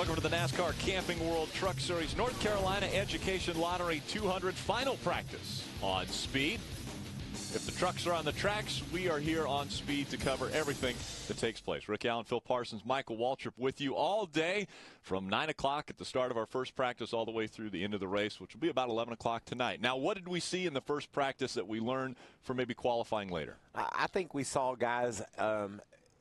Welcome to the NASCAR Camping World Truck Series North Carolina Education Lottery 200 final practice on Speed. If the trucks are on the tracks, we are here on Speed to cover everything that takes place. Rick Allen, Phil Parsons, Michael Waltrip with you all day from 9 o'clock at the start of our first practice all the way through the end of the race, which will be about 11 o'clock tonight. Now, what did we see in the first practice that we learned for maybe qualifying later? I think we saw guys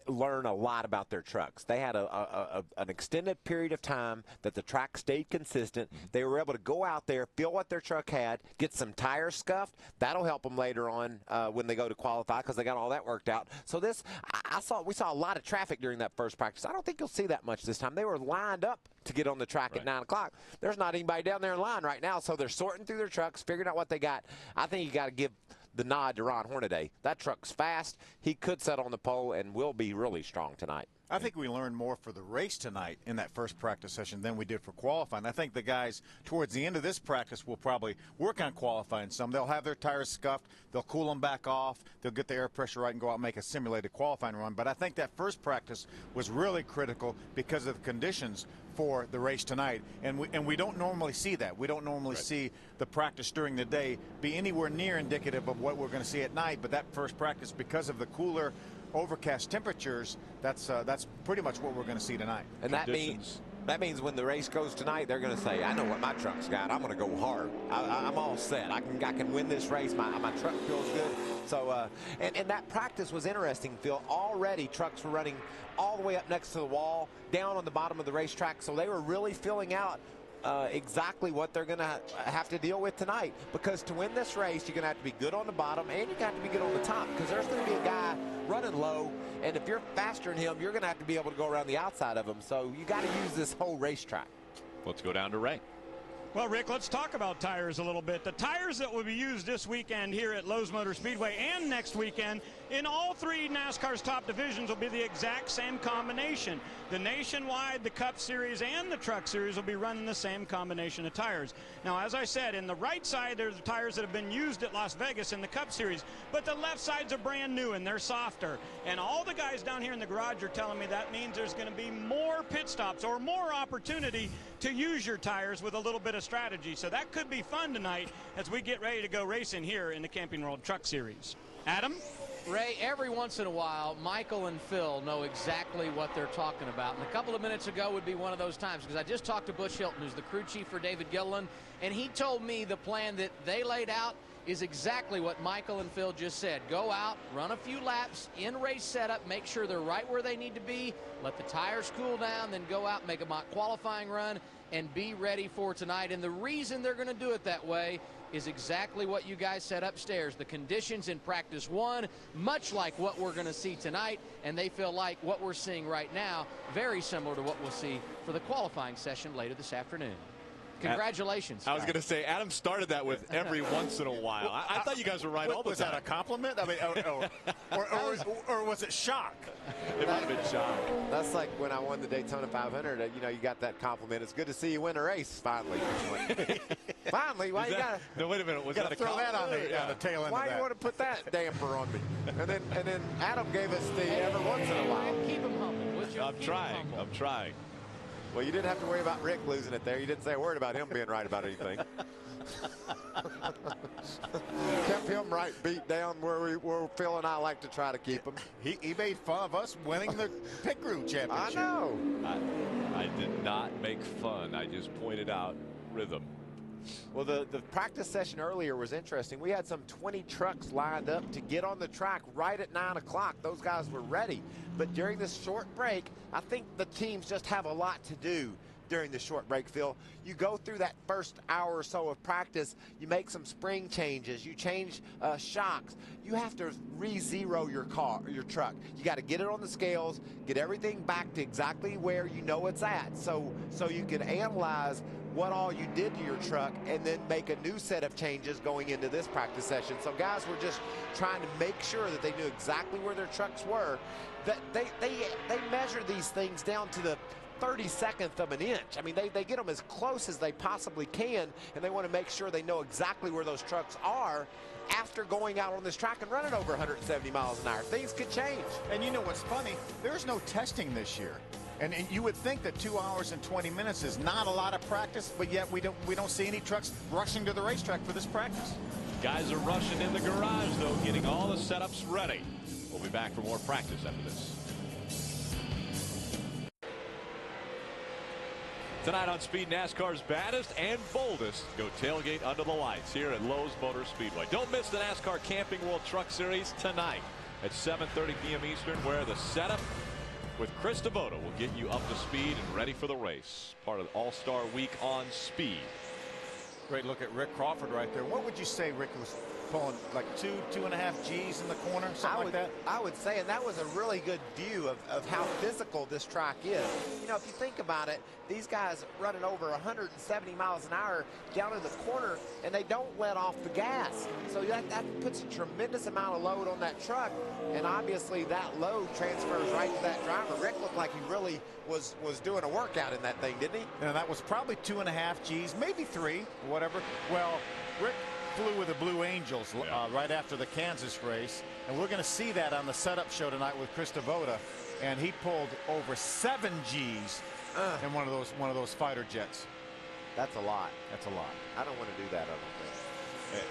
learn a lot about their trucks. They had an extended period of time that the track stayed consistent. They were able to go out there, feel what their truck had, get some tires scuffed. That'll help them later on when they go to qualify because they got all that worked out. So we saw a lot of traffic during that first practice. I don't think you'll see that much this time. They were lined up to get on the track at 9 o'clock. There's not anybody down there in line right now, so they're sorting through their trucks, figuring out what they got. I think you got to give the nod to Ron Hornaday. That truck's fast. He could set on the pole and will be really strong tonight. I think we learned more for the race tonight in that first practice session than we did for qualifying. I think the guys towards the end of this practice will probably work on qualifying some. They'll have their tires scuffed. They'll cool them back off. They'll get the air pressure right and go out and make a simulated qualifying run. But I think that first practice was really critical because of the conditions for the race tonight. And we don't normally see that. We don't normally see the practice during the day be anywhere near indicative of what we're going to see at night. But that first practice, because of the cooler, overcast temperatures, that's pretty much what we're going to see tonight. And that means when the race goes tonight, they're going to say, I know what my truck's got. I'm going to go hard. I'm all set. I can win this race. My truck feels good. So, and that practice was interesting, Phil. Already trucks were running all the way up next to the wall, down on the bottom of the racetrack. So they were really filling out exactly what they're going to have to deal with tonight. Because to win this race, you're going to have to be good on the bottom and you have to be good on the top. Because there's going to be a guy running low, and if you're faster than him, you're going to have to be able to go around the outside of him. So you got to use this whole racetrack. Let's go down to Ray. Well, Rick, let's talk about tires a little bit. The tires that will be used this weekend here at Lowe's Motor Speedway and next weekend in all three NASCAR's top divisions will be the exact same combination. The Nationwide, the Cup Series, and the Truck Series will be running the same combination of tires. Now, as I said, in the right side, there's the tires that have been used at Las Vegas in the Cup Series, but the left sides are brand new and they're softer. And all the guys down here in the garage are telling me that means there's going to be more pit stops or more opportunity to use your tires with a little bit of strategy. So that could be fun tonight as we get ready to go racing here in the Camping World Truck Series. Adam? Ray, every once in a while, Michael and Phil know exactly what they're talking about. And a couple of minutes ago would be one of those times, because I just talked to Bush Hilton, who's the crew chief for David Gilliland, and he told me the plan that they laid out is exactly what Michael and Phil just said. Go out, run a few laps in race setup, make sure they're right where they need to be, let the tires cool down, then go out and make a mock qualifying run and be ready for tonight. And the reason they're going to do it that way is exactly what you guys said upstairs. The conditions in practice one, much like what we're going to see tonight, and they feel like what we're seeing right now, very similar to what we'll see for the qualifying session later this afternoon. Congratulations. I was going to say, Adam started that with every once in a while. I thought you guys were right all the time. Was that a compliment? I mean, or was it shock? It might have been shock. That's like when I won the Daytona 500. You know, you got that compliment. It's good to see you win a race finally. Finally, why you got to? No, wait a minute. Was got that to a throw that on the tail end why of that? you want to put that damper on me? And then Adam gave us the every once in a while. Keep him humble, would you? I'm trying. I'm trying. Well, you didn't have to worry about Rick losing it there. You didn't say a word about him being right about anything. Kept him right, beat down where Phil and I like to try to keep him. He made fun of us winning the pit crew championship. I know. I did not make fun. I just pointed out rhythm. Well, the practice session earlier was interesting. We had some 20 trucks lined up to get on the track right at 9 o'clock. Those guys were ready. But during this short break, I think the teams just have a lot to do during the short break, Phil. You go through that first hour or so of practice, you make some spring changes, you change shocks. You have to re-zero your truck. You got to get it on the scales, get everything back to exactly where you know it's at, so you can analyze what all you did to your truck and then make a new set of changes going into this practice session. So guys were just trying to make sure that they knew exactly where their trucks were. That they measure these things down to the 32nd of an inch. I mean, they get them as close as they possibly can, and they want to make sure they know exactly where those trucks are after going out on this track and running over 170 miles an hour. Things could change. And you know what's funny? There's no testing this year. And you would think that 2 hours and 20 minutes is not a lot of practice, but yet we don't see any trucks rushing to the racetrack for this practice. Guys are rushing in the garage, though, getting all the setups ready. We'll be back for more practice after this. Tonight on Speed, NASCAR's baddest and boldest go tailgate under the lights here at Lowe's Motor Speedway. Don't miss the NASCAR Camping World Truck Series tonight at 7:30 p.m. Eastern, where the setup with Chris Devoto will get you up to speed and ready for the race. Part of the All-Star Week on Speed. Great look at Rick Crawford right there. What would you say Rick was pulling, like 2.5 G's in the corner, something like that? I would say, and that was a really good view of how physical this track is. You know, if you think about it, these guys running over 170 miles an hour down in the corner, and they don't let off the gas. So that puts a tremendous amount of load on that truck, and obviously that load transfers right to that driver. Rick looked like he really was doing a workout in that thing, didn't he? And that was probably 2.5 G's, maybe 3, whatever. Well, Rick flew with the Blue Angels right after the Kansas race, and we're going to see that on the setup show tonight with Chris Devoto, and he pulled over 7 G's in one of those fighter jets. That's a lot. That's a lot. I don't want to do that, I don't think.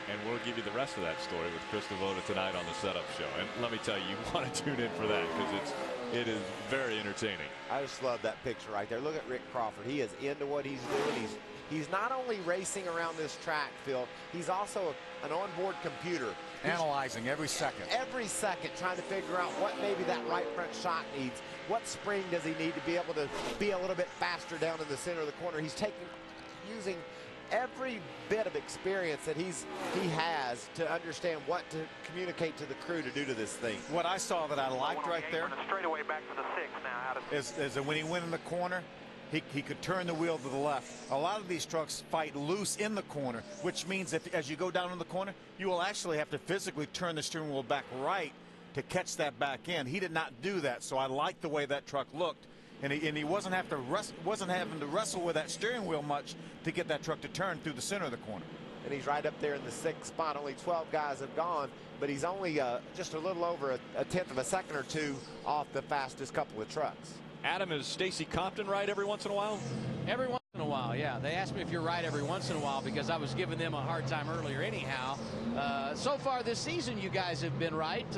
And we'll give you the rest of that story with Chris Devoto tonight on the setup show. And let me tell you, you want to tune in for that because it is very entertaining. I just love that picture right there. Look at Rick Crawford. He is into what he's doing. He's not only racing around this track, Phil, he's also an onboard computer. Analyzing every second. Every second, trying to figure out what maybe that right front shot needs. What spring does he need to be able to be a little bit faster down in the center of the corner? He's using every bit of experience that he has to understand what to communicate to the crew to do to this thing. What I saw that I liked right there straightaway back to the 6 now. is that when he went in the corner, he could turn the wheel to the left. A lot of these trucks fight loose in the corner, which means that as you go down in the corner, you will actually have to physically turn the steering wheel back right to catch that back in. He did not do that, so I liked the way that truck looked. And he wasn't having to wrestle with that steering wheel much to get that truck to turn through the center of the corner. And he's right up there in the 6th spot. Only 12 guys have gone, but he's only just a little over a tenth of a second or two off the fastest couple of trucks. Adam, is Stacy Compton right every once in a while? Every once in a while, yeah. They asked me if you're right every once in a while because I was giving them a hard time earlier anyhow. So far this season, you guys have been right.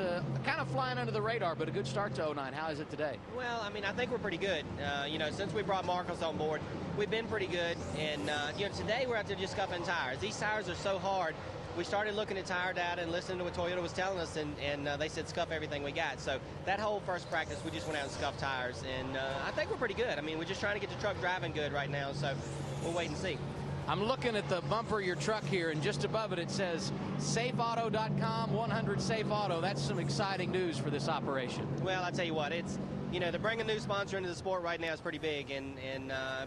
Kind of flying under the radar, but a good start to 09. How is it today? Well, I mean, I think we're pretty good. You know, since we brought Marcos on board, we've been pretty good. And, you know, today we're out there just scuffing tires. These tires are so hard. We started looking at tire data and listening to what Toyota was telling us, and they said scuff everything we got. So that whole first practice, we just went out and scuffed tires, and I think we're pretty good. I mean, we're just trying to get the truck driving good right now, so we'll wait and see. I'm looking at the bumper of your truck here, and just above it, it says safeauto.com, 100 Safe Auto. That's some exciting news for this operation. Well, I tell you what, it's, you know, to bring a new sponsor into the sport right now is pretty big, and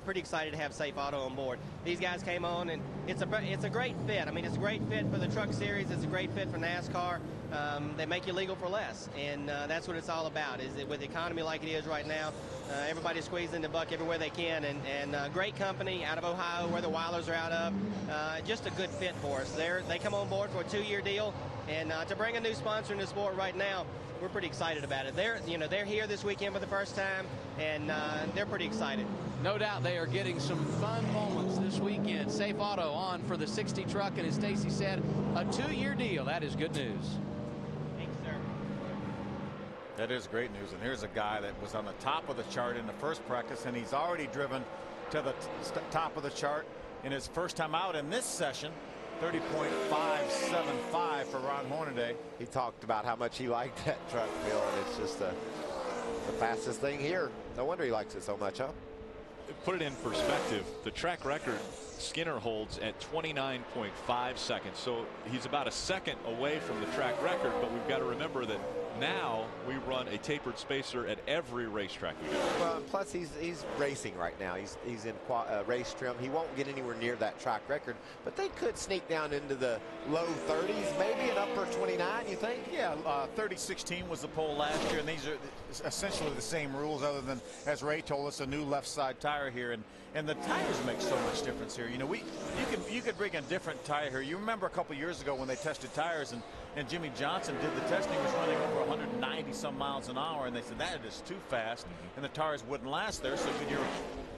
pretty excited to have Safe Auto on board. These guys came on, and it's a great fit. I mean, it's a great fit for the truck series. It's a great fit for NASCAR. They make you legal for less, and that's what it's all about. Is it with the economy like it is right now? Everybody's squeezing the buck everywhere they can, and great company out of Ohio, where the Weilers are out of. Just a good fit for us. They come on board for a 2-year deal, and to bring a new sponsor in the sport right now, we're pretty excited about it. They're here this weekend for the first time, and they're pretty excited. No doubt they are getting some fun moments this weekend. Safe Auto on for the 60 truck, and as Stacy said, a 2-year deal. That is good news. Thanks, sir. That is great news. And here's a guy that was on the top of the chart in the first practice, and he's already driven to the top of the chart in his first time out in this session. 30.575 for Ron Hornaday. He talked about how much he liked that truck, Bill, and it's just the fastest thing here. No wonder he likes it so much, huh? Put it in perspective, the track record Skinner holds at 29.5 seconds. So he's about a second away from the track record, but we've got to remember that now we run a tapered spacer at every racetrack we go. Well, and plus he's racing right now. He's in race trim. He won't get anywhere near that track record, but they could sneak down into the low 30s, maybe an upper 29, you think? Yeah, 30-16 was the pole last year, and these are essentially the same rules, other than, as Ray told us, a new left side tire here, and the tires make so much difference here. You know, you could bring a different tire here. You remember a couple years ago when they tested tires, and and Jimmy Johnson did the testing. He was running over 190 some miles an hour, and they said that is too fast, and the tires wouldn't last there. So Goodyear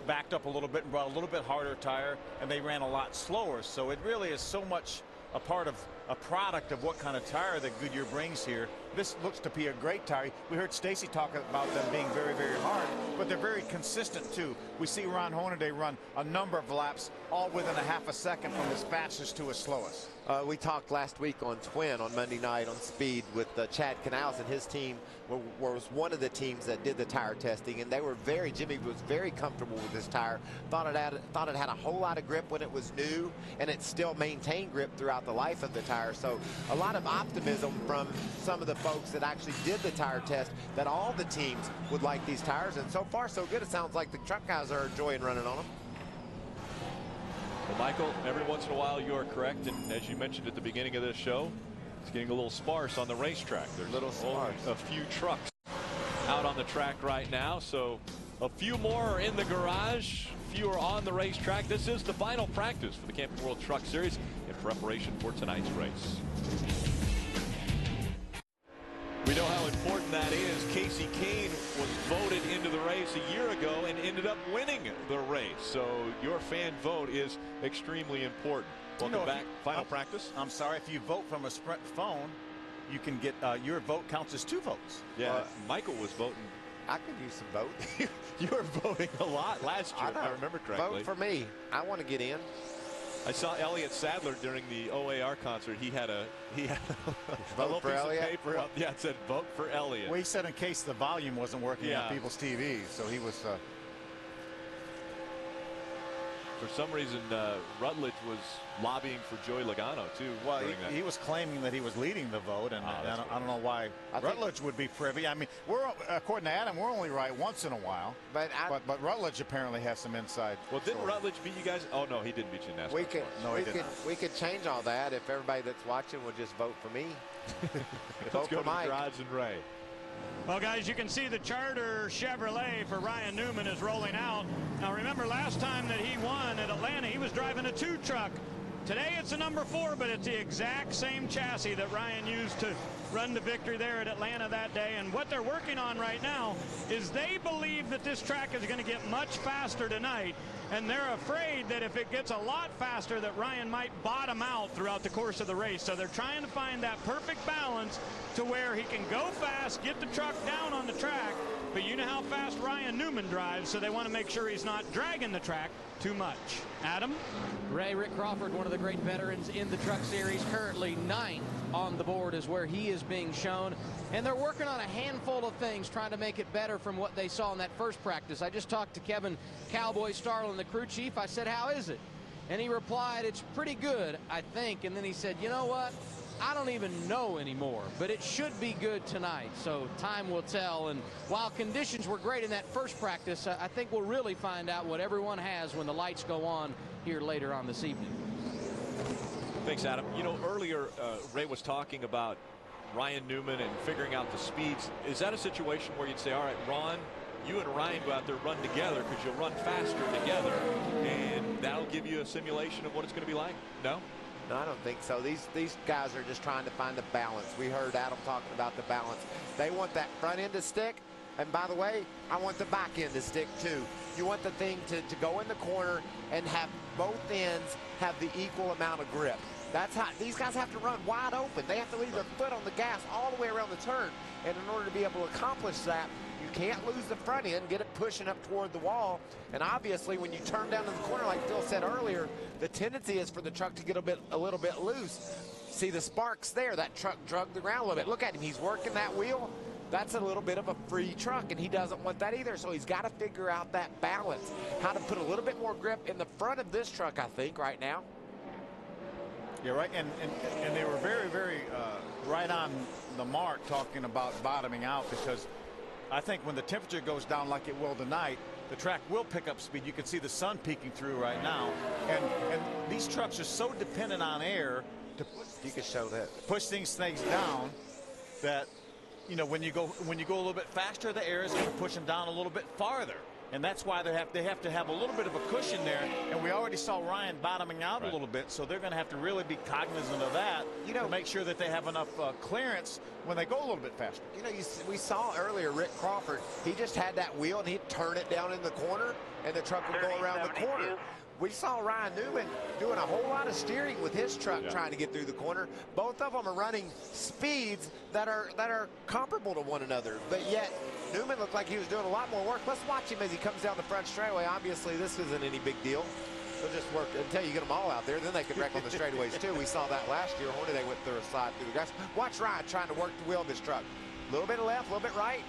backed up a little bit and brought a little bit harder tire, and they ran a lot slower. So it really is so much a part of a product of what kind of tire that Goodyear brings here. This looks to be a great tire. We heard Stacy talk about them being very, very hard, but they're very consistent too. We see Ron Hornaday run a number of laps all within a half a second from his fastest to his slowest. We talked last week on Twin on Monday night on Speed with Chad Canals, and his team was one of the teams that did the tire testing, and they were Jimmy was very comfortable with this tire. Thought it had a whole lot of grip when it was new, and it still maintained grip throughout the life of the tire. So a lot of optimism from some of the folks that actually did the tire test that all the teams would like these tires, and so far so good. It sounds like the truck guys are enjoying running on them. Well, Michael, every once in a while you're correct, and as you mentioned at the beginning of this show, it's getting a little sparse on the racetrack. There's only a few trucks out on the track right now, so a few more are in the garage, fewer on the racetrack. This is the final practice for the Camping World Truck Series in preparation for tonight's race. We know how important that is. Casey Kane was voted into the race a year ago and ended up winning the race. So your fan vote is extremely important. Welcome back. Final practice. I'm sorry, if you vote from a Sprint phone, you can get your vote counts as 2 votes. Yeah, Michael was voting. I could use some vote. You were voting a lot last year, if I remember correctly. Vote for me. I want to get in. I saw Elliott Sadler during the OAR concert. He had a vote for Elliott. Paper up. Yeah, it said vote for Elliott. Well, he said in case the volume wasn't working on people's TVs, so he was. For some reason, Rutledge was lobbying for Joey Logano too. Well, he was claiming that he was leading the vote, and I don't know why Rutledge would be privy. I mean, according to Adam, we're only right once in a while. But Rutledge apparently has some inside. Well, didn't Rutledge beat you guys? Oh no, he didn't beat you in NASCAR. We could change all that if everybody that's watching would just vote for me. Let's go to the garage and Ray. Well, guys, you can see the Charter Chevrolet for Ryan Newman is rolling out. Now, remember last time that he won at Atlanta, he was driving a 2 truck. Today it's a number 4, but it's the exact same chassis that Ryan used to run to victory there at Atlanta that day. And what they're working on right now is they believe that this track is going to get much faster tonight, and they're afraid that if it gets a lot faster that Ryan might bottom out throughout the course of the race. So they're trying to find that perfect balance to where he can go fast, get the truck down on the track, but you know how fast Ryan Newman drives, so they want to make sure he's not dragging the track too much. Adam? Rick Crawford, one of the great veterans in the Truck Series, currently 9th on the board is where he is being shown. And they're working on a handful of things, trying to make it better from what they saw in that first practice. I just talked to Kevin Cowboy Starlin, the crew chief. I said, how is it? And he replied, it's pretty good, I think. And then he said, you know what? I don't even know anymore, but it should be good tonight. So time will tell. And while conditions were great in that first practice, I think we'll really find out what everyone has when the lights go on here later on this evening. Thanks, Adam. You know, earlier Ray was talking about Ryan Newman and figuring out the speeds. Is that a situation where you'd say, all right, Ron, you and Ryan go out there, run together, because you'll run faster together, and that'll give you a simulation of what it's going to be like? No? No, I don't think so. These guys are just trying to find the balance. We heard Adam talking about the balance. They want that front end to stick, and by the way, I want the back end to stick too. You want the thing to go in the corner and have both ends have the equal amount of grip. That's how these guys have to run wide open. They have to leave their foot on the gas all the way around the turn, and in order to be able to accomplish that, you can't lose the front end, get it pushing up toward the wall. And obviously, when you turn down in the corner, like Phil said earlier, the tendency is for the truck to get a little bit loose. See the sparks there, that truck drug the ground a little bit. Look at him, he's working that wheel. That's a little bit of a free truck, and he doesn't want that either. So he's got to figure out that balance, how to put a little bit more grip in the front of this truck, I think, right now. You're right, and they were very, very right on the mark talking about bottoming out, because I think when the temperature goes down like it will tonight, the track will pick up speed. You can see the sun peeking through right now, and these trucks are so dependent on air to push things down that, you know, when you go a little bit faster, the air is going to push them down a little bit farther. and that's why they have to have a little bit of a cushion there. And we already saw Ryan bottoming out a little bit, so they're going to have to really be cognizant of that, to make sure that they have enough clearance when they go a little bit faster. You know, we saw earlier Rick Crawford. He just had that wheel, and he'd turn it down in the corner, and the truck would go around the corner. We saw Ryan Newman doing a whole lot of steering with his truck trying to get through the corner. Both of them are running speeds that are comparable to one another, but yet Newman looked like he was doing a lot more work. Let's watch him as he comes down the front straightaway. Obviously, this isn't any big deal. They'll just work until you get them all out there. Then they could wreck on the straightaways, too. We saw that last year. Horny, they went through a slide through the grass. Watch Ryan trying to work the wheel of his truck. A little bit left, a little bit right.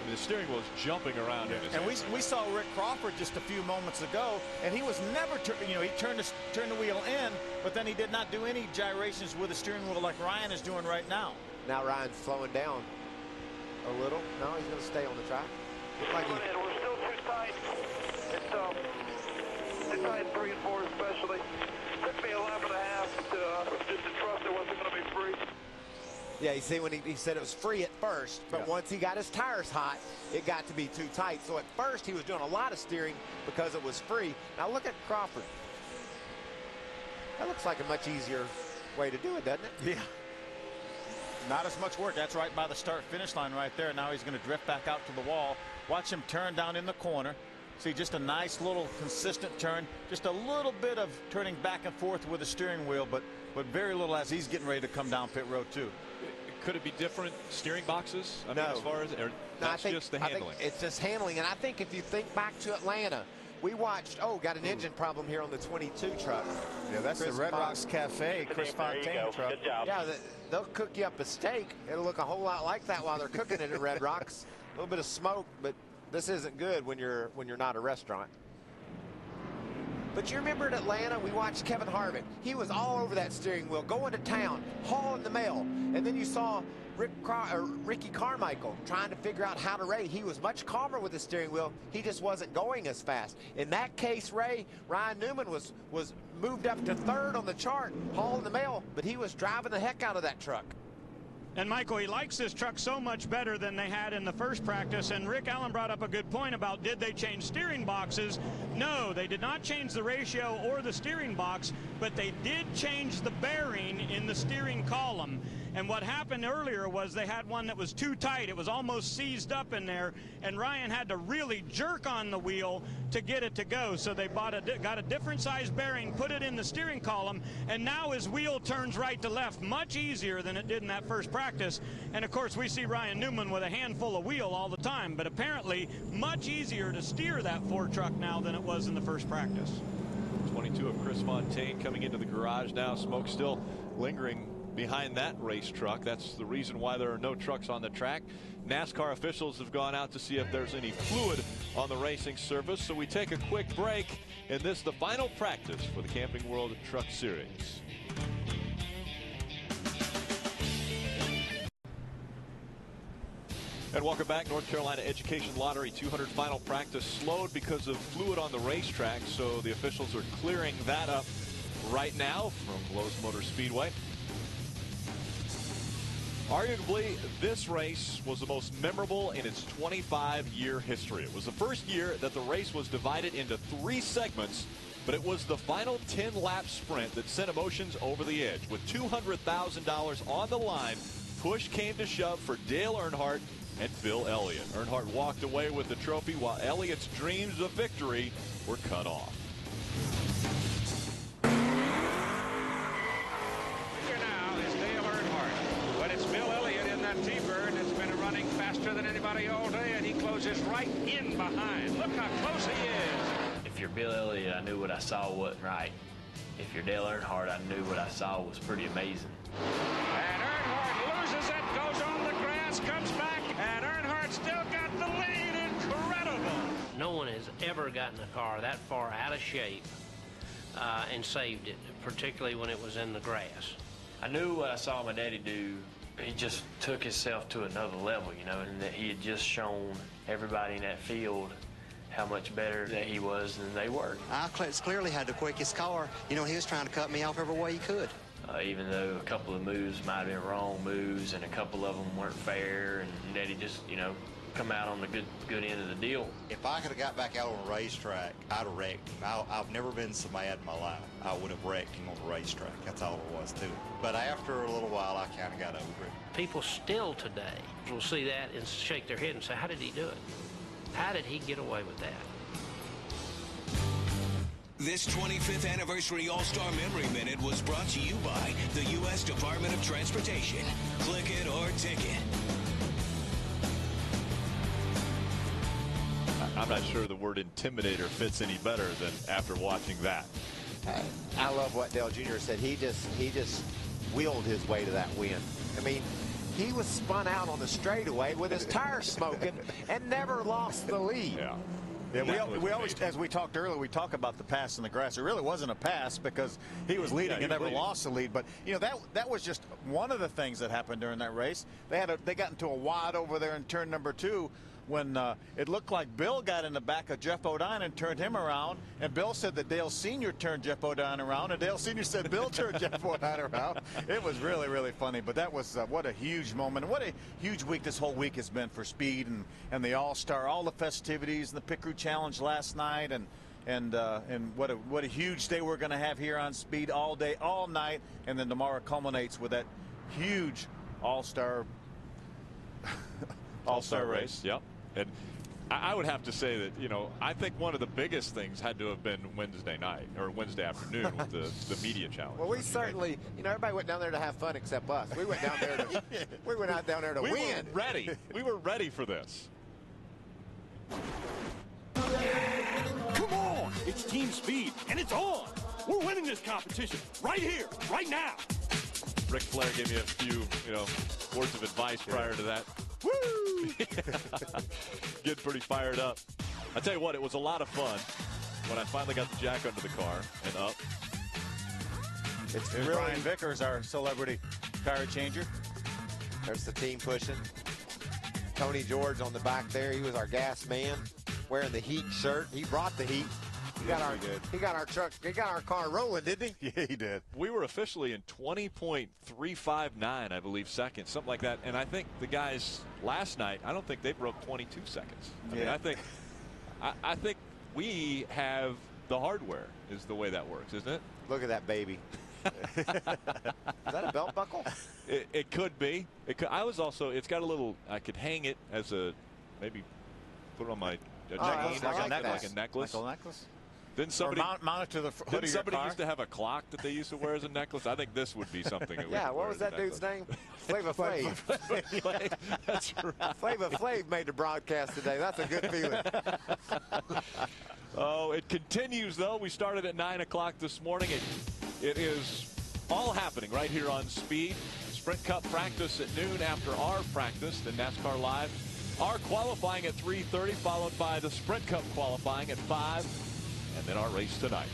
The steering wheel is jumping around in his hand. And we saw Rick Crawford just a few moments ago, and he was never, he turned the wheel in, but then he did not do any gyrations with the steering wheel like Ryan is doing right now. Now Ryan's slowing down a little. No, he's going to stay on the track. Looks like we're still too tight. It's too tight in 3 and 4 especially. Took me a lap and a half to just to trust it wasn't going to be free. Yeah, you see when he said it was free at first, but once he got his tires hot, it got to be too tight. So at first he was doing a lot of steering because it was free. Now look at Crawford. That looks like a much easier way to do it, doesn't it? Yeah. Not as much work. That's right by the start-finish line right there. Now he's going to drift back out to the wall. Watch him turn down in the corner. See, just a nice little consistent turn. Just a little bit of turning back and forth with the steering wheel, but very little as he's getting ready to come down pit road too. Could it be different steering boxes? I mean, as far as that's just the handling. I think it's just handling, and I think if you think back to Atlanta, we watched. Got an engine problem here on the 22 truck. Yeah, that's the Red Rocks Cafe, Chris Fontaine truck. Good job. Yeah, they'll cook you up a steak. It'll look a whole lot like that while they're cooking it at Red Rocks. A little bit of smoke, but this isn't good when you're not a restaurant. But you remember at Atlanta, we watched Kevin Harvick. He was all over that steering wheel, going to town, hauling the mail. And then you saw Ricky Carmichael trying to figure out how to race. He was much calmer with the steering wheel. He just wasn't going as fast. In that case, Ray, Ryan Newman was moved up to 3rd on the chart, hauling the mail, but he was driving the heck out of that truck. And Michael, he likes this truck so much better than they had in the first practice. And Rick Allen brought up a good point about, did they change steering boxes? No, they did not change the ratio or the steering box, but they did change the bearing in the steering column. And what happened earlier was they had one that was too tight. It was almost seized up in there, and Ryan had to really jerk on the wheel to get it to go. So they got a different size bearing, put it in the steering column, and now his wheel turns right to left much easier than it did in that first practice. And of course, we see Ryan Newman with a handful of wheel all the time, but apparently much easier to steer that Ford truck now than it was in the first practice. 22 of Chris Fontaine coming into the garage now. Smoke still lingering behind that race truck. That's the reason why there are no trucks on the track. NASCAR officials have gone out to see if there's any fluid on the racing surface. So we take a quick break, and this is the final practice for the Camping World Truck Series. And welcome back. North Carolina Education Lottery 200 final practice slowed because of fluid on the racetrack. So the officials are clearing that up right now from Lowe's Motor Speedway. Arguably, this race was the most memorable in its 25-year history. It was the first year that the race was divided into 3 segments, but it was the final 10-lap sprint that sent emotions over the edge. With $200,000 on the line, push came to shove for Dale Earnhardt and Bill Elliott. Earnhardt walked away with the trophy while Elliott's dreams of victory were cut off. Here now is Dale Earnhardt. But it's Bill Elliott in that T-Bird that's been running faster than anybody all day, and he closes right in behind. Look how close he is. If you're Bill Elliott, I knew what I saw wasn't right. If you're Dale Earnhardt, I knew what I saw was pretty amazing. And Earnhardt loses it, goes on the grass, comes back, and Earnhardt still got the lead. Incredible. No one has ever gotten a car that far out of shape and saved it, particularly when it was in the grass. I knew what I saw my daddy do. He just took himself to another level, you know, and that he had just shown everybody in that field how much better that he was than they were. I clearly had the quickest car. You know, he was trying to cut me off every way he could. Even though a couple of moves might have been wrong moves and a couple of them weren't fair, and Daddy just, you know, come out on the good end of the deal. If I could have got back out on the racetrack, I'd have wrecked him. I've never been so mad in my life. I would have wrecked him on the racetrack. That's all it was to it. But after a little while, I kind of got over it. People still today will see that and shake their head and say, how did he do it? How did he get away with that? This 25th Anniversary All-Star Memory Minute was brought to you by the U.S. Department of Transportation. Click it or ticket. I'm not sure the word intimidator fits any better than after watching that. I love what Dale Jr. said. He just wheeled his way to that win. I mean, he was spun out on the straightaway with his tires smoking and never lost the lead. Yeah. Yeah, we always, as we talked earlier, we talk about the pass in the grass. It really wasn't a pass because he was leading and never lost the lead. But you know that was just one of the things that happened during that race. They got into a wide over there in turn number 2 when it looked like Bill got in the back of Jeff O'Dine and turned him around. And Bill said that Dale Sr. turned Jeff O'Dine around, and Dale Sr. said Bill turned Jeff O'Dine around. It was really, really funny. But that was what a huge moment. And what a huge week this whole week has been for Speed and the All-Star, all the festivities, and the Pit Crew Challenge last night, and what a huge day we're going to have here on Speed all day, all night, and then tomorrow culminates with that huge All-Star race. Yep. And I would have to say that, you know, I think one of the biggest things had to have been Wednesday night or Wednesday afternoon with the media challenge. Well, we certainly, you know, everybody went down there to have fun except us. We went down there to we went out down there to win. We were ready. We were ready for this. Come on, it's Team Speed, and it's on. We're winning this competition right here, right now. Ric Flair gave me a few, you know, words of advice prior to that. Woo! Getting pretty fired up. I tell you what, it was a lot of fun when I finally got the jack under the car and up. It's really Brian Vickers, our celebrity tire changer. There's the team pushing. Tony George on the back there. He was our gas man, wearing the Heat shirt. He brought the heat. He got our truck. He got our car rolling, didn't he? Yeah, he did. We were officially in 20.359, I believe, seconds, something like that. And I think the guys last night, I don't think they broke 22 seconds. I mean, I think we have the hardware is the way that works, isn't it? Look at that baby. Is that a belt buckle? It could be. I was also. It's got a little. I could hang it as a maybe put it on my necklace, like a necklace. Like a necklace. Then somebody mount it to the hood of your somebody car? used to have a clock that they used to wear as a necklace. I think this would be something. That yeah, what was that dude's name? Flava Flav. That's right. Flava Flav made the broadcast today. That's a good feeling. Oh, it continues, though. We started at 9 o'clock this morning. It is all happening right here on Speed. Sprint Cup practice at noon after our practice, the NASCAR Live. Our qualifying at 3:30, followed by the Sprint Cup qualifying at 5, and then our race tonight.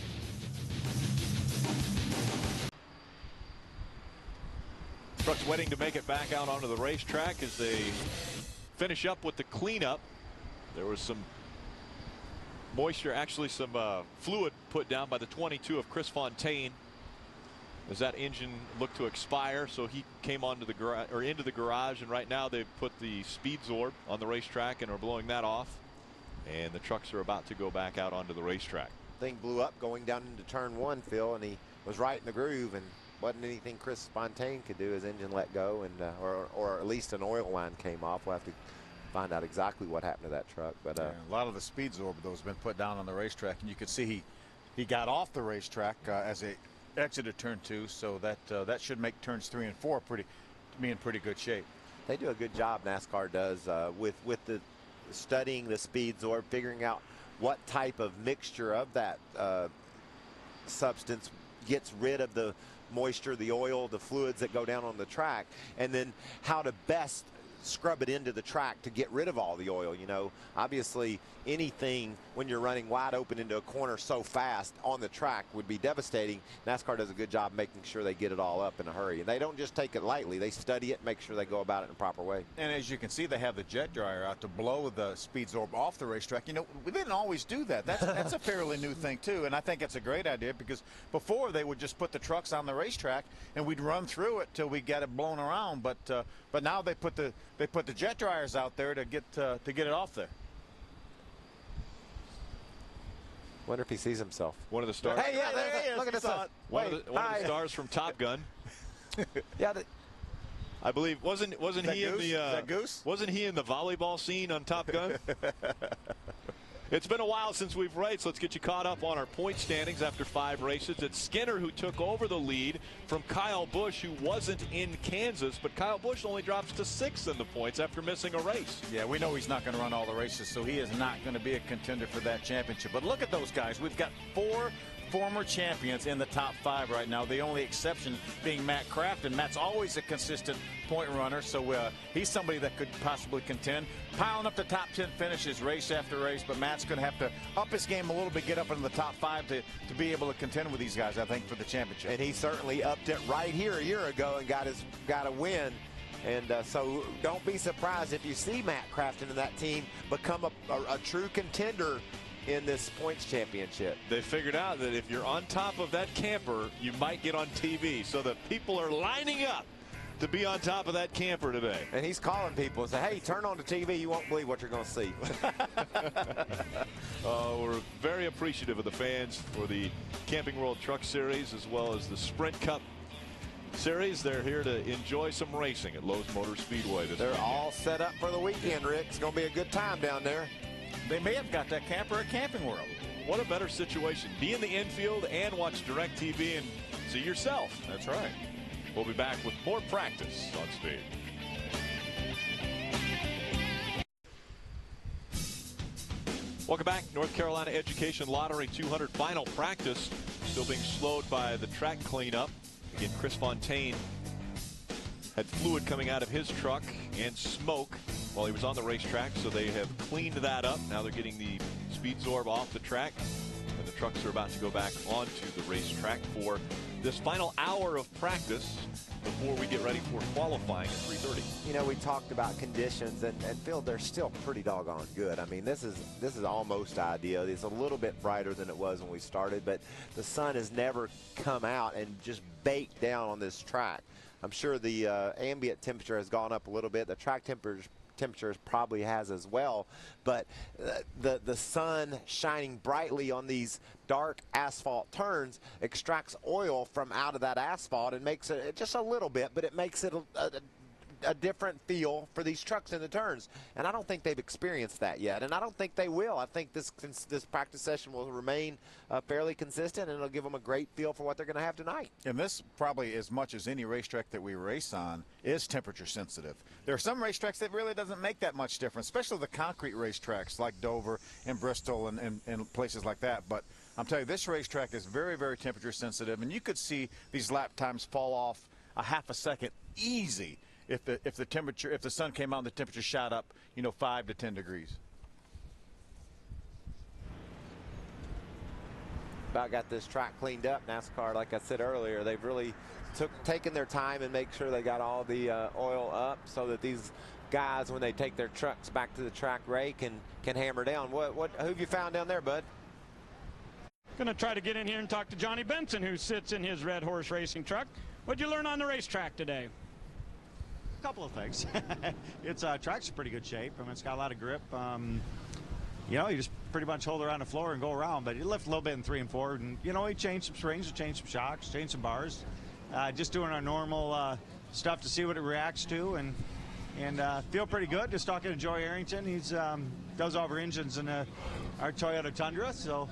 Trucks waiting to make it back out onto the racetrack as they finish up with the cleanup. There was some moisture, actually some fluid put down by the 22 of Chris Fontaine as that engine looked to expire, so he came onto the garage or into the garage, and right now they've put the speed zorb on the racetrack and are blowing that off, and the trucks are about to go back out onto the racetrack. Thing blew up going down into turn 1, Phil, and he was right in the groove, and wasn't anything Chris Fontaine could do. His engine let go, and or at least an oil line came off. We'll have to find out exactly what happened to that truck. But a lot of the speed zorb though has been put down on the racetrack, and you could see he got off the racetrack as it exited turn 2, so that should make turns 3 and 4 be in pretty good shape. They do a good job, NASCAR does, with the studying the speed zorb, figuring out what type of mixture of that substance gets rid of the moisture, the oil, the fluids that go down on the track, and then how to best scrub it into the track to get rid of all the oil. You know, obviously anything when you're running wide open into a corner so fast on the track would be devastating. NASCAR does a good job making sure they get it all up in a hurry, and they don't just take it lightly. They study it, make sure they go about it in a proper way. And as you can see, they have the jet dryer out to blow the speed zorb off the racetrack. You know, we didn't always do that. That's a fairly new thing too, and I think it's a great idea, because before they would just put the trucks on the racetrack and we'd run through it till we get it blown around, but But now they put the jet dryers out there to get it off there. Wonder if he sees himself. One of the stars. Hey, yeah, there he is. Look at this. One of the stars from Top Gun. Yeah. I believe wasn't he in the Goose? Wasn't he in the volleyball scene on Top Gun? It's been a while since we've raced. Let's get you caught up on our point standings after 5 races. It's Skinner who took over the lead from Kyle Busch, who wasn't in Kansas, but Kyle Busch only drops to 6th in the points after missing a race. Yeah, we know he's not going to run all the races, so he is not going to be a contender for that championship. But look at those guys. We've got 4 former champions in the top 5 right now. The only exception being Matt Craft, and Matt's always a consistent point runner, so he's somebody that could possibly contend. Piling up the top 10 finishes race after race, but Matt's going to have to up his game a little bit, get up into the top 5 to be able to contend with these guys, I think, for the championship. And he certainly upped it right here a year ago and got a win. And so don't be surprised if you see Matt Crafton and that team become a true contender in this points championship. They figured out that if you're on top of that camper, you might get on TV. So the people are lining up to be on top of that camper today. And he's calling people and say, hey, turn on the TV. You won't believe what you're going to see. We're very appreciative of the fans for the Camping World Truck Series as well as the Sprint Cup Series. They're here to enjoy some racing at Lowe's Motor Speedway this weekend. They're all set up for the weekend, Rick. It's going to be a good time down there. They may have got that camper at Camping World. What a better situation. Be in the infield and watch DirecTV and see yourself. That's right. We'll be back with more practice on Speed. Welcome back. North Carolina Education Lottery 200 final practice. Still being slowed by the track cleanup. Again, Chris Fontaine had fluid coming out of his truck and smoke while he was on the racetrack, so they have cleaned that up. Now they're getting the speed zorb off the track, and the trucks are about to go back onto the racetrack for this final hour of practice before we get ready for qualifying at 3:30. You know, we talked about conditions, and Phil, they're still pretty doggone good. I mean, this is almost ideal. It's a little bit brighter than it was when we started, but the sun has never come out and just baked down on this track. I'm sure the ambient temperature has gone up a little bit. The track temperature probably has as well, but the sun shining brightly on these dark asphalt turns extracts oil from out of that asphalt and makes it just a little bit, but it makes it a different feel for these trucks in the turns, and I don't think they've experienced that yet, and I don't think they will. I think this practice session will remain fairly consistent, and it'll give them a great feel for what they're going to have tonight. And this, probably as much as any racetrack that we race on, is temperature sensitive. There are some racetracks that really doesn't make that much difference, especially the concrete racetracks like Dover and Bristol and places like that. But I'm telling you, this racetrack is very, very temperature sensitive, and you could see these lap times fall off a half a second easy if the sun came out and the temperature shot up, 5 to 10 degrees. About got this track cleaned up. NASCAR, like I said earlier, they've really taken their time and make sure they got all the oil up so that these guys, when they take their trucks back to the track, Ray, can hammer down. Who have you found down there, bud? Going to try to get in here and talk to Johnny Benson, who sits in his Red Horse Racing truck. What'd you learn on the racetrack today? Couple of things. It's track's in pretty good shape. I mean, it's got a lot of grip. You just pretty much hold around the floor and go around, but you lift a little bit in 3 and 4, and we changed some springs, changed some shocks, changed some bars, just doing our normal stuff to see what it reacts to, and feel pretty good. Just talking to Joey Arrington, he's does all of our engines in our Toyota Tundra, so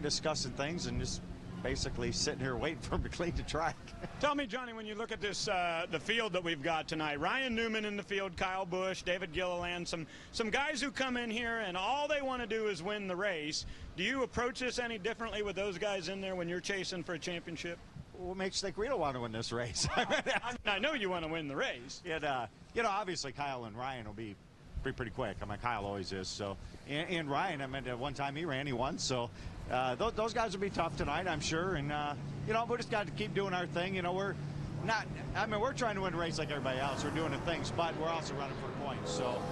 discussing things and just basically sitting here waiting for him to clean the track. Tell me, Johnny, when you look at this, the field that we've got tonight, Ryan Newman in the field, Kyle Busch, David Gilliland, some guys who come in here and all they want to do is win the race. Do you approach this any differently with those guys in there when you're chasing for a championship? What makes you think we don't want to win this race? I know you want to win the race. And, obviously Kyle and Ryan will be pretty quick. I mean, Kyle always is. So, and Ryan, I mean, at one time he won. So, those guys will be tough tonight, I'm sure. And we just got to keep doing our thing. We're not. I mean, we're trying to win a race like everybody else. We're doing the things, but we're also running for points. So,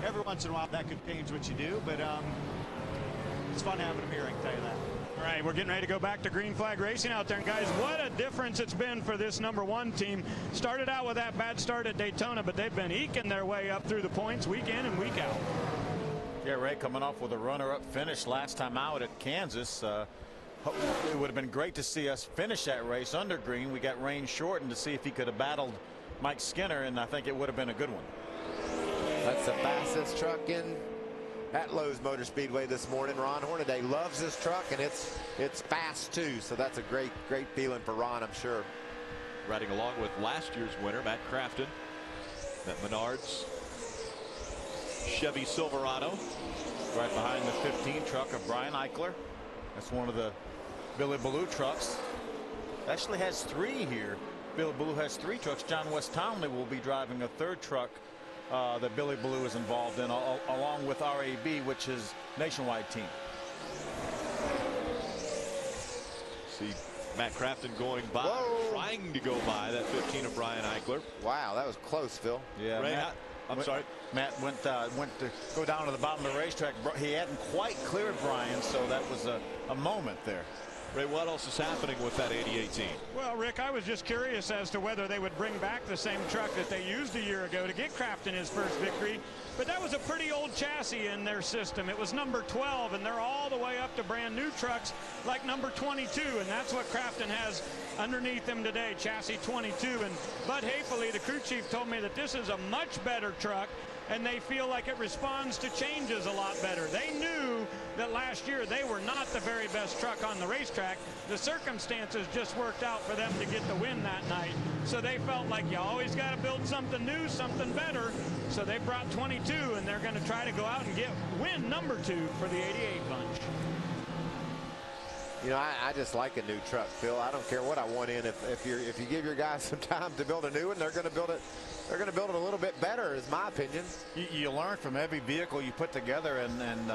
every once in a while that could change what you do. But it's fun having them here. I can tell you that. All right, we're getting ready to go back to green flag racing out there. And guys, what a difference it's been for this #1 team. Started out with that bad start at Daytona, but they've been eking their way up through the points week in and week out. Yeah, Ray, coming off with a runner-up finish last time out at Kansas. It would have been great to see us finish that race under green. We got rain shortened to see if he could have battled Mike Skinner, and I think it would have been a good one. That's the fastest truck in at Lowe's Motor Speedway this morning. Ron Hornaday loves this truck, and it's fast too. So that's a great feeling for Ron, I'm sure. Riding along with last year's winner, Matt Crafton, that Menards Chevy Silverado, right behind the 15 truck of Brian Eichler. That's one of the Billy Ballou trucks. Actually has 3 here. Billy Ballou has 3 trucks. John West Townley will be driving a 3rd truck that Billy Ballou is involved in, along with RAB, which is nationwide team. See Matt Crafton going by, trying to go by that 15 of Brian Eichler. Wow, that was close, Phil. Yeah, Ray, I'm sorry. Matt went to go down to the bottom of the racetrack. He hadn't quite cleared Brian, so that was a moment there. Ray, what else is happening with that 88 team? Well, Rick, I was just curious as to whether they would bring back the same truck that they used a year ago to get Crafton his first victory. But that was a pretty old chassis in their system. It was number 12, and they're all the way up to brand new trucks like number 22, and that's what Crafton has underneath him today, chassis 22. And Bud Hafley, the crew chief, told me that this is a much better truck, and they feel like it responds to changes a lot better. They knew that last year they were not the very best truck on the racetrack. The circumstances just worked out for them to get the win that night. So they felt like you always got to build something new, something better. So they brought 22, and they're going to try to go out and get win number 2 for the 88 bunch. You know, I just like a new truck, Phil. I don't care what I want in. If you give your guys some time to build a new one, they're going to build it. They're going to build it a little bit better, is my opinion. You learn from every vehicle you put together, and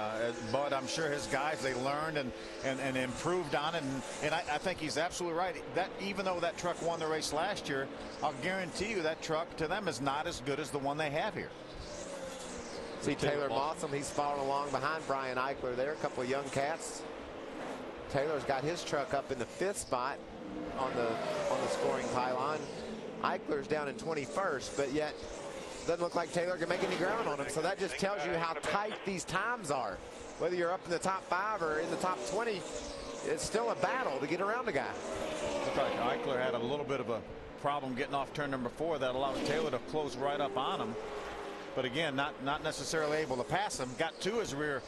Bud, I'm sure his guys, they learned and improved on it, and I think he's absolutely right. That even though that truck won the race last year, I'll guarantee you that truck to them is not as good as the one they have here. See Taylor Mossam, he's following along behind Brian Eichler there. A couple of young cats. Taylor's got his truck up in the 5th spot on the scoring pylon. Eichler's down in 21st, but yet doesn't look like Taylor can make any ground on him. So that just tells you how tight these times are. Whether you're up in the top 5 or in the top 20, it's still a battle to get around the guy. Looked like Eichler had a little bit of a problem getting off turn number 4 that allowed Taylor to close right up on him. But again, not necessarily able to pass him. Got to his rear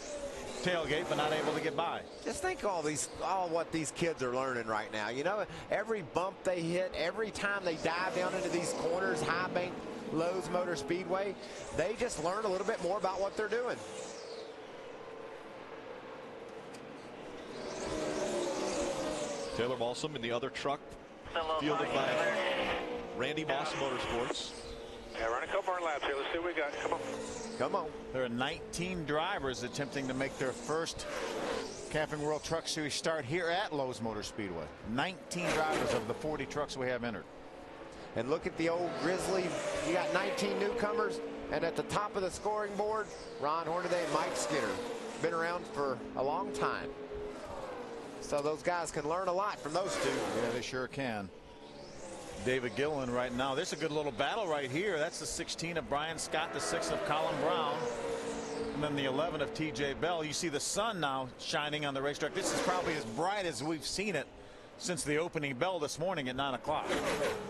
tailgate, but not able to get by. Just think all what these kids are learning right now. You know, every bump they hit, every time they dive down into these corners, high bank, Lowe's Motor Speedway, they just learn a little bit more about what they're doing. Taylor Balsam in the other truck, fielded by Randy Moss Motorsports. Yeah, run a couple more laps here. Let's see what we got. Come on. Come on. There are 19 drivers attempting to make their first Camping World Truck Series start here at Lowe's Motor Speedway. 19 drivers of the 40 trucks we have entered. And look at the old Grizzly. You got 19 newcomers, and at the top of the scoring board, Ron Hornaday and Mike Skinner. Been around for a long time. So those guys can learn a lot from those two. Yeah, they sure can. David Gilliland right now. There's a good little battle right here. That's the 16 of Brian Scott, the 6 of Colin Brown, and then the 11 of TJ Bell. You see the sun now shining on the racetrack. This is probably as bright as we've seen it since the opening bell this morning at 9 o'clock.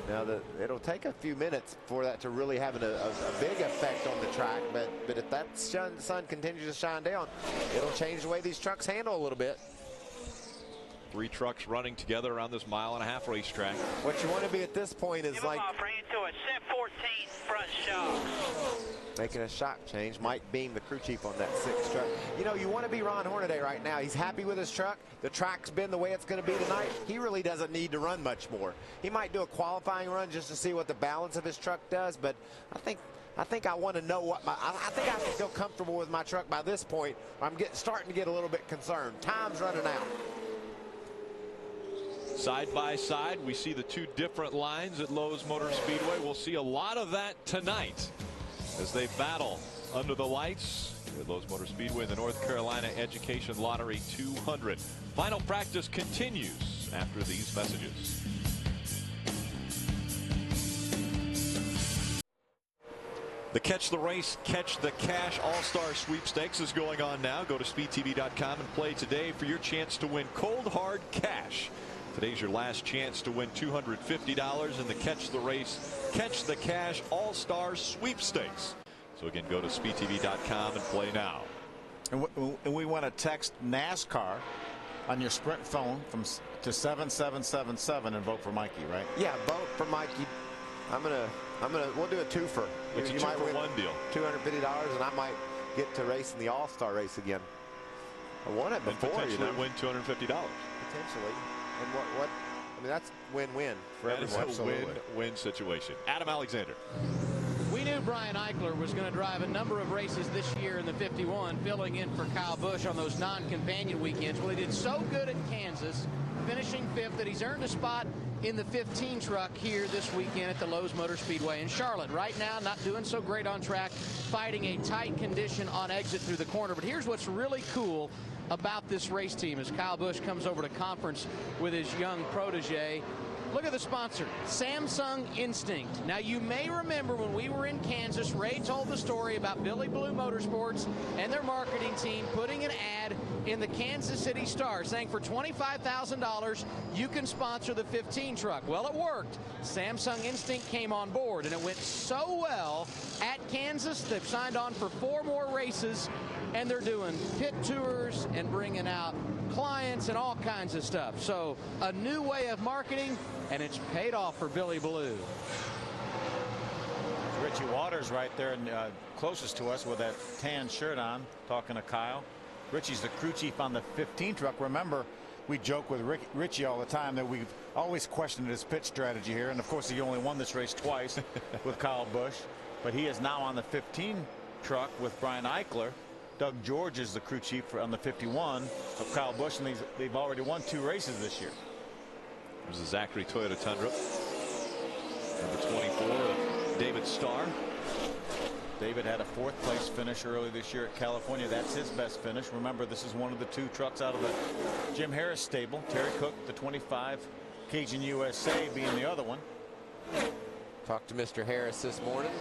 Now, it'll take a few minutes for that to really have a big effect on the track, but if that sun continues to shine down, it'll change the way these trucks handle a little bit. 3 trucks running together around this 1.5-mile racetrack. What you want to be at this point is like into a set 14 front shock. Making a shock change. Mike Beam, the crew chief on that 6 truck. You know, you want to be Ron Hornaday right now. He's happy with his truck. The track's been the way it's going to be tonight. He really doesn't need to run much more. He might do a qualifying run just to see what the balance of his truck does, but I think I want to know what I think I feel comfortable with my truck by this point. I'm starting to get a little bit concerned. Time's running out. Side by side, we see the 2 different lines at Lowe's Motor Speedway. We'll see a lot of that tonight as they battle under the lights at Lowe's Motor Speedway, the North Carolina Education Lottery 200. Final practice continues after these messages. The Catch the Race, Catch the Cash All-Star Sweepstakes is going on now. Go to speedtv.com and play today for your chance to win cold hard cash. Today's your last chance to win $250 in the Catch the Race, Catch the Cash All-Star Sweepstakes. So again, go to speedtv.com and play now. And we want to text NASCAR on your Sprint phone to 7777 and vote for Mikey, right? Yeah, vote for Mikey. We'll do a twofer. It's a two-for-one deal. $250, and I might get to race in the All-Star race again. I won it before, and potentially win $250. Potentially. And what? I mean, that's win-win for everyone. It's a win-win situation. Adam Alexander. We knew Brian Eichler was going to drive a number of races this year in the 51, filling in for Kyle Busch on those non-companion weekends. Well, he did so good at Kansas, finishing 5th, that he's earned a spot in the 15 truck here this weekend at the Lowe's Motor Speedway in Charlotte. Right now, not doing so great on track, fighting a tight condition on exit through the corner. But here's what's really cool about this race team as Kyle Busch comes over to conference with his young protege. Look at the sponsor, Samsung Instinct. Now, you may remember when we were in Kansas, Ray told the story about Billy Blue Motorsports and their marketing team putting an ad in the Kansas City Star saying for $25,000, you can sponsor the 15 truck. Well, it worked. Samsung Instinct came on board, and it went so well at Kansas, they've signed on for 4 more races, and they're doing pit tours and bringing out clients and all kinds of stuff. So a new way of marketing, and it's paid off for Billy Blue. Richie Waters right there and closest to us with that tan shirt on, talking to Kyle. Richie's the crew chief on the 15 truck. Remember, we joke with Richie all the time that we've always questioned his pit strategy here, and of course he only won this race twice with Kyle Busch, but he is now on the 15 truck with Brian Eichler. Doug George is the crew chief on the 51 of Kyle Busch, and they've already won 2 races this year. There's a Zachary Toyota Tundra. Number 24 of David Starr. David had a 4th place finish early this year at California. That's his best finish. Remember, this is one of the 2 trucks out of the Jim Harris stable. Terry Cook, the 25, Cajun USA being the other one. Talked to Mr. Harris this morning.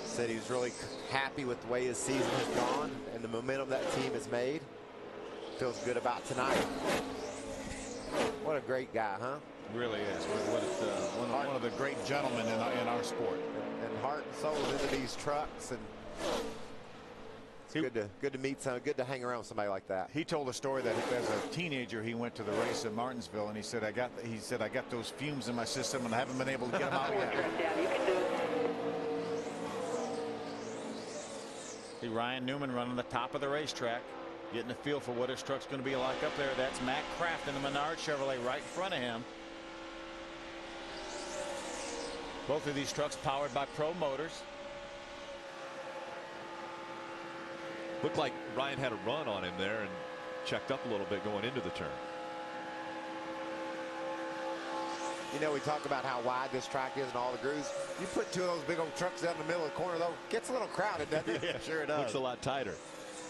Said he was really happy with the way his season has gone and the momentum that team has made. Feels good about tonight. What a great guy, huh? Really is. One of the great gentlemen in our sport. And heart and soul into these trucks, and it's good to meet some, good to hang around with somebody like that. He told a story that as a teenager he went to the race in Martinsville, and he said I got those fumes in my system and I haven't been able to get them out yet. See Ryan Newman running the top of the racetrack, getting a feel for what his truck's going to be like up there. That's Matt Kraft in the Menard Chevrolet right in front of him. Both of these trucks powered by Pro Motors. Looked like Ryan had a run on him there and checked up a little bit going into the turn. You know, we talk about how wide this track is and all the grooves. You put 2 of those big old trucks out in the middle of the corner, though, gets a little crowded, doesn't it? Yeah, sure it does. Looks a lot tighter.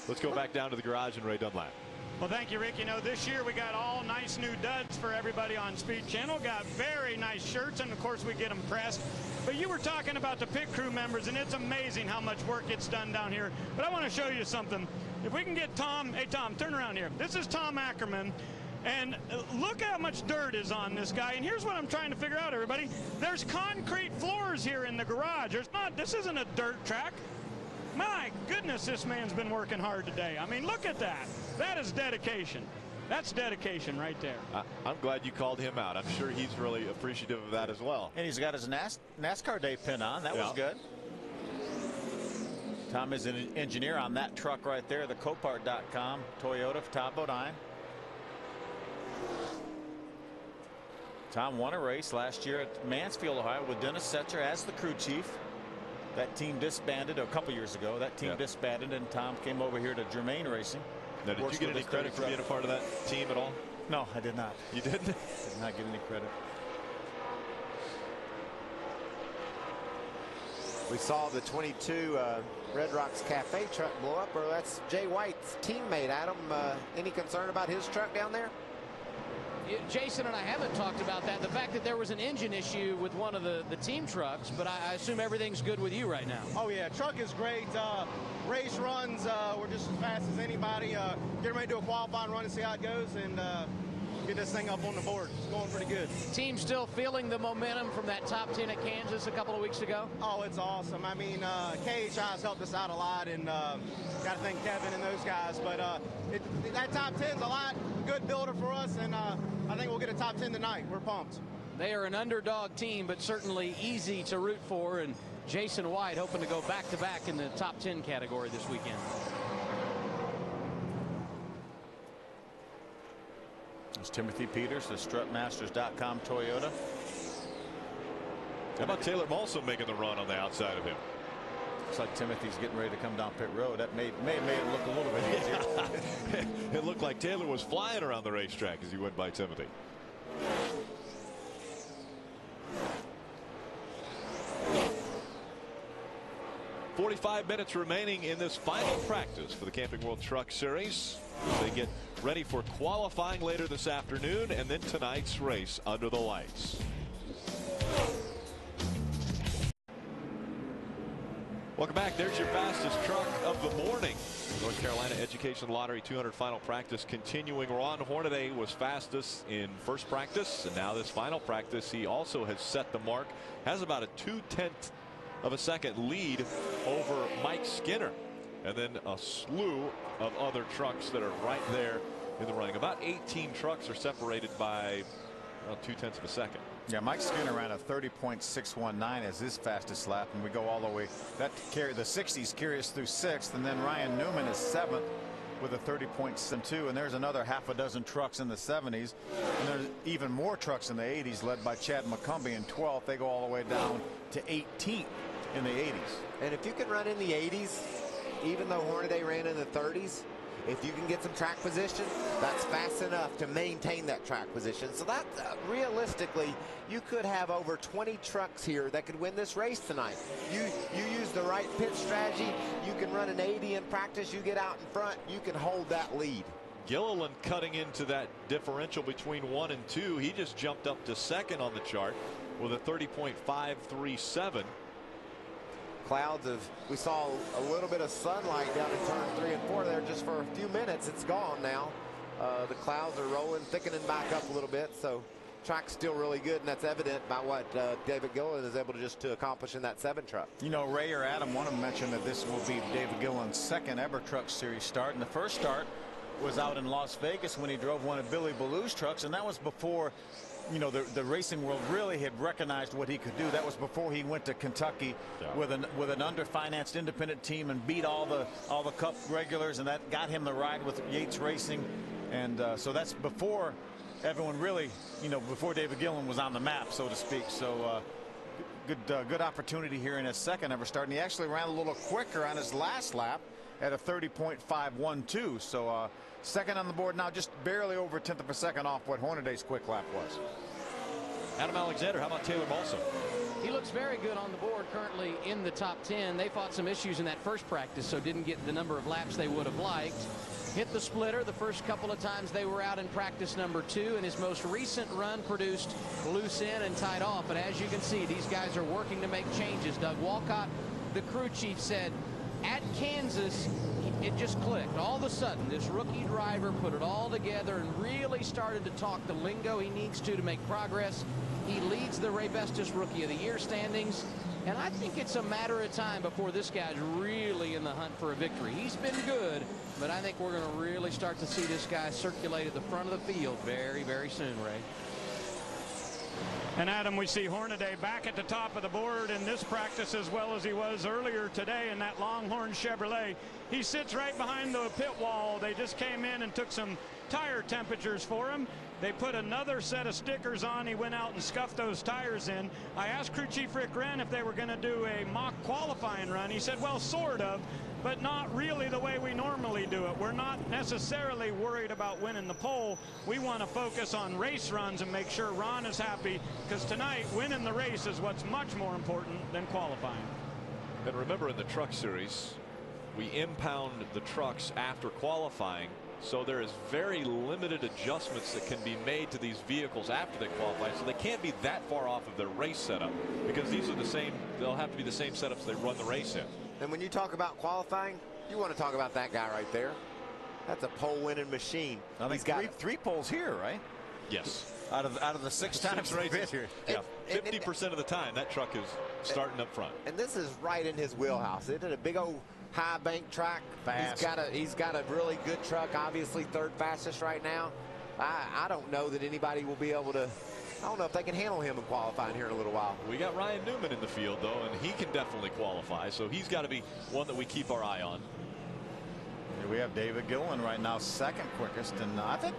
Let's go back down to the garage and Ray Dunlap. Well, thank you, Rick. You know, this year we got all nice new duds for everybody on Speed Channel. Got very nice shirts, and of course we get them pressed. But you were talking about the pit crew members, and it's amazing how much work gets done down here. But I want to show you something. If we can get Tom, hey Tom, turn around here. This is Tom Ackerman. And look how much dirt is on this guy. And here's what I'm trying to figure out, everybody. There's concrete floors here in the garage. This isn't a dirt track. My goodness, this man's been working hard today. I mean, look at that. That is dedication. That's dedication right there. I'm glad you called him out. I'm sure he's really appreciative of that as well. And he's got his NASCAR Day pin on. That was good. Tom is an engineer on that truck right there, the Copart.com Toyota Top Bodine. Tom won a race last year at Mansfield, Ohio with Dennis Setzer as the crew chief. That team disbanded a couple years ago. That team disbanded, and Tom came over here to Germain Racing. Now, did you get any credit for being a part of that team at all? No, I did not. You didn't? Did not get any credit. We saw the 22 Red Rocks Cafe truck blow up, or that's Jay White's teammate. Adam, any concern about his truck down there? Jason and I haven't talked about that. The fact that there was an engine issue with one of the team trucks, but I assume everything's good with you right now. Oh yeah, truck is great. Race runs, we're just as fast as anybody. Getting ready to do a qualifying run and see how it goes, and get this thing up on the board. It's going pretty good. Team still feeling the momentum from that top 10 at Kansas a couple of weeks ago? Oh, it's awesome. I mean, KHI has helped us out a lot, and got to thank Kevin and those guys. But that top 10's a lot good builder for us, and I think we'll get a top 10 tonight. We're pumped. They are an underdog team, but certainly easy to root for, and Jason White hoping to go back-to-back in the top 10 category this weekend. It's Timothy Peters, the strutmasters.com Toyota. How about Taylor Molson making the run on the outside of him? Looks like Timothy's getting ready to come down pit road. That may have made it look a little bit easier. It looked like Taylor was flying around the racetrack as he went by Timothy. "45 minutes remaining in this final practice for the Camping World Truck Series. They get ready for qualifying later this afternoon and then tonight's race under the lights. Welcome back. There's your fastest truck of the morning. North Carolina Education Lottery 200 final practice continuing. Ron Hornaday was fastest in first practice, and now this final practice he also has set the mark. Has about a 0.2 of a second lead over Mike Skinner, and then a slew of other trucks that are right there in the running. About 18 trucks are separated by 0.2 of a second. Yeah, Mike Skinner ran a 30.619 as his fastest lap, and we go all the way. That carry the 60s carry us through 6th, and then Ryan Newman is 7th with a 30.72, and there's another half a dozen trucks in the 70s, and there's even more trucks in the 80s led by Chad McCumbee in 12th. They go all the way down to 18th in the 80s. And if you can run in the 80s, even though Hornaday ran in the 30s, if you can get some track position, that's fast enough to maintain that track position. So that realistically, you could have over 20 trucks here that could win this race tonight. You use the right pit strategy, you can run an 80 in practice, you get out in front, you can hold that lead. Gilliland cutting into that differential between 1 and 2. He just jumped up to 2nd on the chart with a 30.537. Clouds of, we saw a little bit of sunlight down in turn 3 and 4 there just for a few minutes. It's gone now. The clouds are rolling, thickening back up a little bit, so track's still really good, and that's evident by what David Gilliland is able to accomplish in that 7 truck. You know, Ray or Adam, one of them mentioned that this will be David Gilliland's 2nd ever Truck Series start, and the first start was out in Las Vegas when he drove one of Billy Ballew's trucks, and that was before, you know, the racing world really had recognized what he could do. That was before he went to Kentucky with an underfinanced independent team and beat all the Cup regulars, and that got him the ride with Yates Racing. And so that's before everyone really, you know, before David Gilliland was on the map, so to speak. So good opportunity here in his 2nd ever start, and he actually ran a little quicker on his last lap at a 30.512. So 2nd on the board now, just barely over 1/10 of a second off what Hornaday's quick lap was. Adam Alexander, how about Taylor Molson? He looks very good on the board, currently in the top 10. They fought some issues in that first practice, so didn't get the number of laps they would have liked. Hit the splitter the first couple of times they were out in practice number 2, and his most recent run produced loose in and tied off. But as you can see, these guys are working to make changes. Doug Walcott, the crew chief, said at Kansas, it just clicked. All of a sudden, this rookie driver put it all together and really started to talk the lingo he needs to make progress. He leads the Ray Bestis Rookie of the Year standings, and I think it's a matter of time before this guy's really in the hunt for a victory. He's been good, but I think we're going to really start to see this guy circulate at the front of the field very, very soon, Ray. And Adam, we see Hornaday back at the top of the board in this practice as well as he was earlier today in that Longhorn Chevrolet. He sits right behind the pit wall. They just came in and took some tire temperatures for him. They put another set of stickers on. He went out and scuffed those tires in. I asked crew chief Rick Wren if they were going to do a mock qualifying run. He said, well, sort of, but not really the way we normally do it. We're not necessarily worried about winning the pole. We want to focus on race runs and make sure Ron is happy, because tonight winning the race is what's much more important than qualifying. And remember, in the truck series, we impound the trucks after qualifying, so there is very limited adjustments that can be made to these vehicles after they qualify, so they can't be that far off of their race setup, because these are the same, they'll have to be the same setups they run the race in. And when you talk about qualifying, you want to talk about that guy right there. That's a pole winning machine. I think he's got three poles here, right? Yes. Out of the six times races here. Yeah. 50% of the time that truck is starting up front. And this is right in his wheelhouse. It is a big old high bank track. Fast. He's got a really good truck, obviously third fastest right now. I don't know that anybody will be able to, I don't know if they can handle him in qualifying here in a little while. We got Ryan Newman in the field, though, and he can definitely qualify, so he's got to be one that we keep our eye on. Here we have David Gillen right now, second quickest, and I think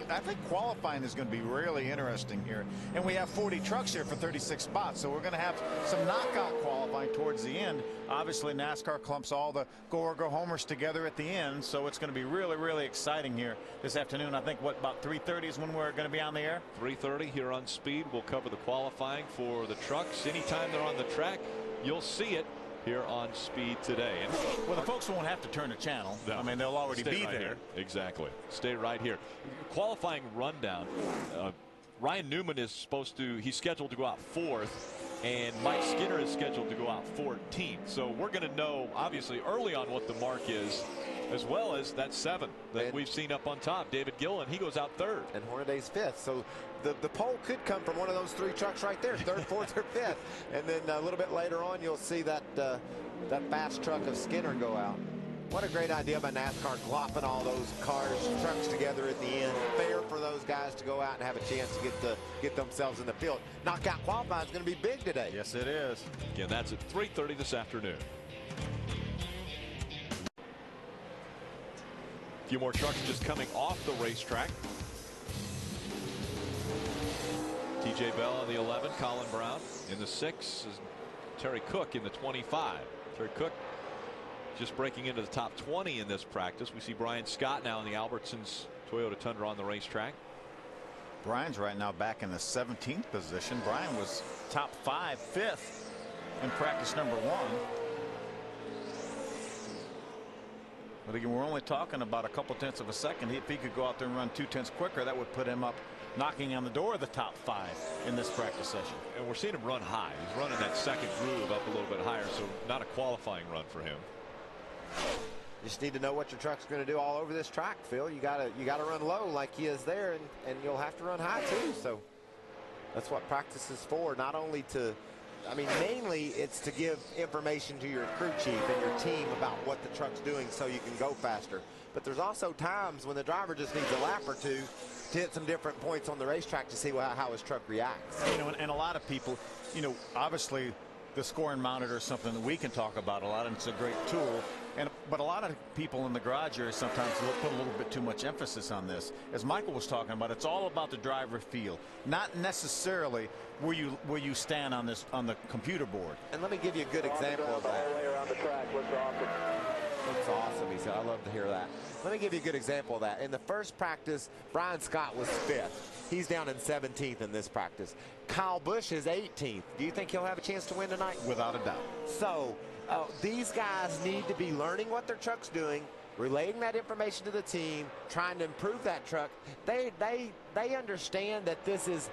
qualifying is going to be really interesting here. And we have 40 trucks here for 36 spots, so we're going to have some knockout qualifying towards the end. Obviously, NASCAR clumps all the go-or-go homers together at the end, so it's going to be really, really exciting here this afternoon. I think, what, about 3:30 is when we're going to be on the air? 3:30 here on Speed. We'll cover the qualifying for the trucks. Anytime they're on the track, you'll see it here on Speed today. And well, the folks won't have to turn the channel. No, I mean, they'll already be right there. Here. Exactly. Stay right here. Qualifying rundown. Ryan Newman is he's scheduled to go out 4th, and Mike Skinner is scheduled to go out 14th. So we're going to know, obviously, early on what the mark is, as well as that 7 that we've seen up on top. David Gillen, he goes out 3rd. And Hornaday's 5th. So the pole could come from one of those 3 trucks right there, 3rd, 4th, or 5th. And then a little bit later on, you'll see that fast truck of Skinner go out. What a great idea by NASCAR, glopping all those trucks together at the end. Fair for those guys to go out and have a chance to get themselves in the field. Knockout qualifying is going to be big today. Yes, it is. Again, that's at 3:30 this afternoon. A few more trucks just coming off the racetrack. TJ Bell in the 11, Colin Brown in the 6, Terry Cook in the 25. Terry Cook just breaking into the top 20 in this practice. We see Brian Scott now in the Albertsons Toyota Tundra on the racetrack. Brian's right now back in the 17th position. Brian was top 5, 5th in practice number 1. But again, we're only talking about a couple tenths of a second. If he could go out there and run 2 tenths quicker, that would put him up knocking on the door of the top 5 in this practice session. And we're seeing him run high. He's running that second groove up a little bit higher, so not a qualifying run for him. You just need to know what your truck's going to do all over this track, Phil. You gotta run low like he is there, and you'll have to run high too. So that's what practice is for. Not only to, I mean, mainly it's to give information to your crew chief and your team about what the truck's doing so you can go faster. But there's also times when the driver just needs a lap or two to hit some different points on the racetrack to see how his truck reacts. You know, and a lot of people, you know, obviously the scoring monitor is something that we can talk about a lot, and it's a great tool. But a lot of people in the garage area sometimes will put a little bit too much emphasis on this. As Michael was talking about, it's all about the driver feel, not necessarily where you stand on the computer board. And let me give you a good example of that. All the way around the track. Looks awesome. Looks awesome, he said. I love to hear that. Let me give you a good example of that. In the first practice, Brian Scott was 5th. He's down in 17th in this practice. Kyle Busch is 18th. Do you think he'll have a chance to win tonight? Without a doubt. So these guys need to be learning what their truck's doing, relaying that information to the team, trying to improve that truck. They understand that this is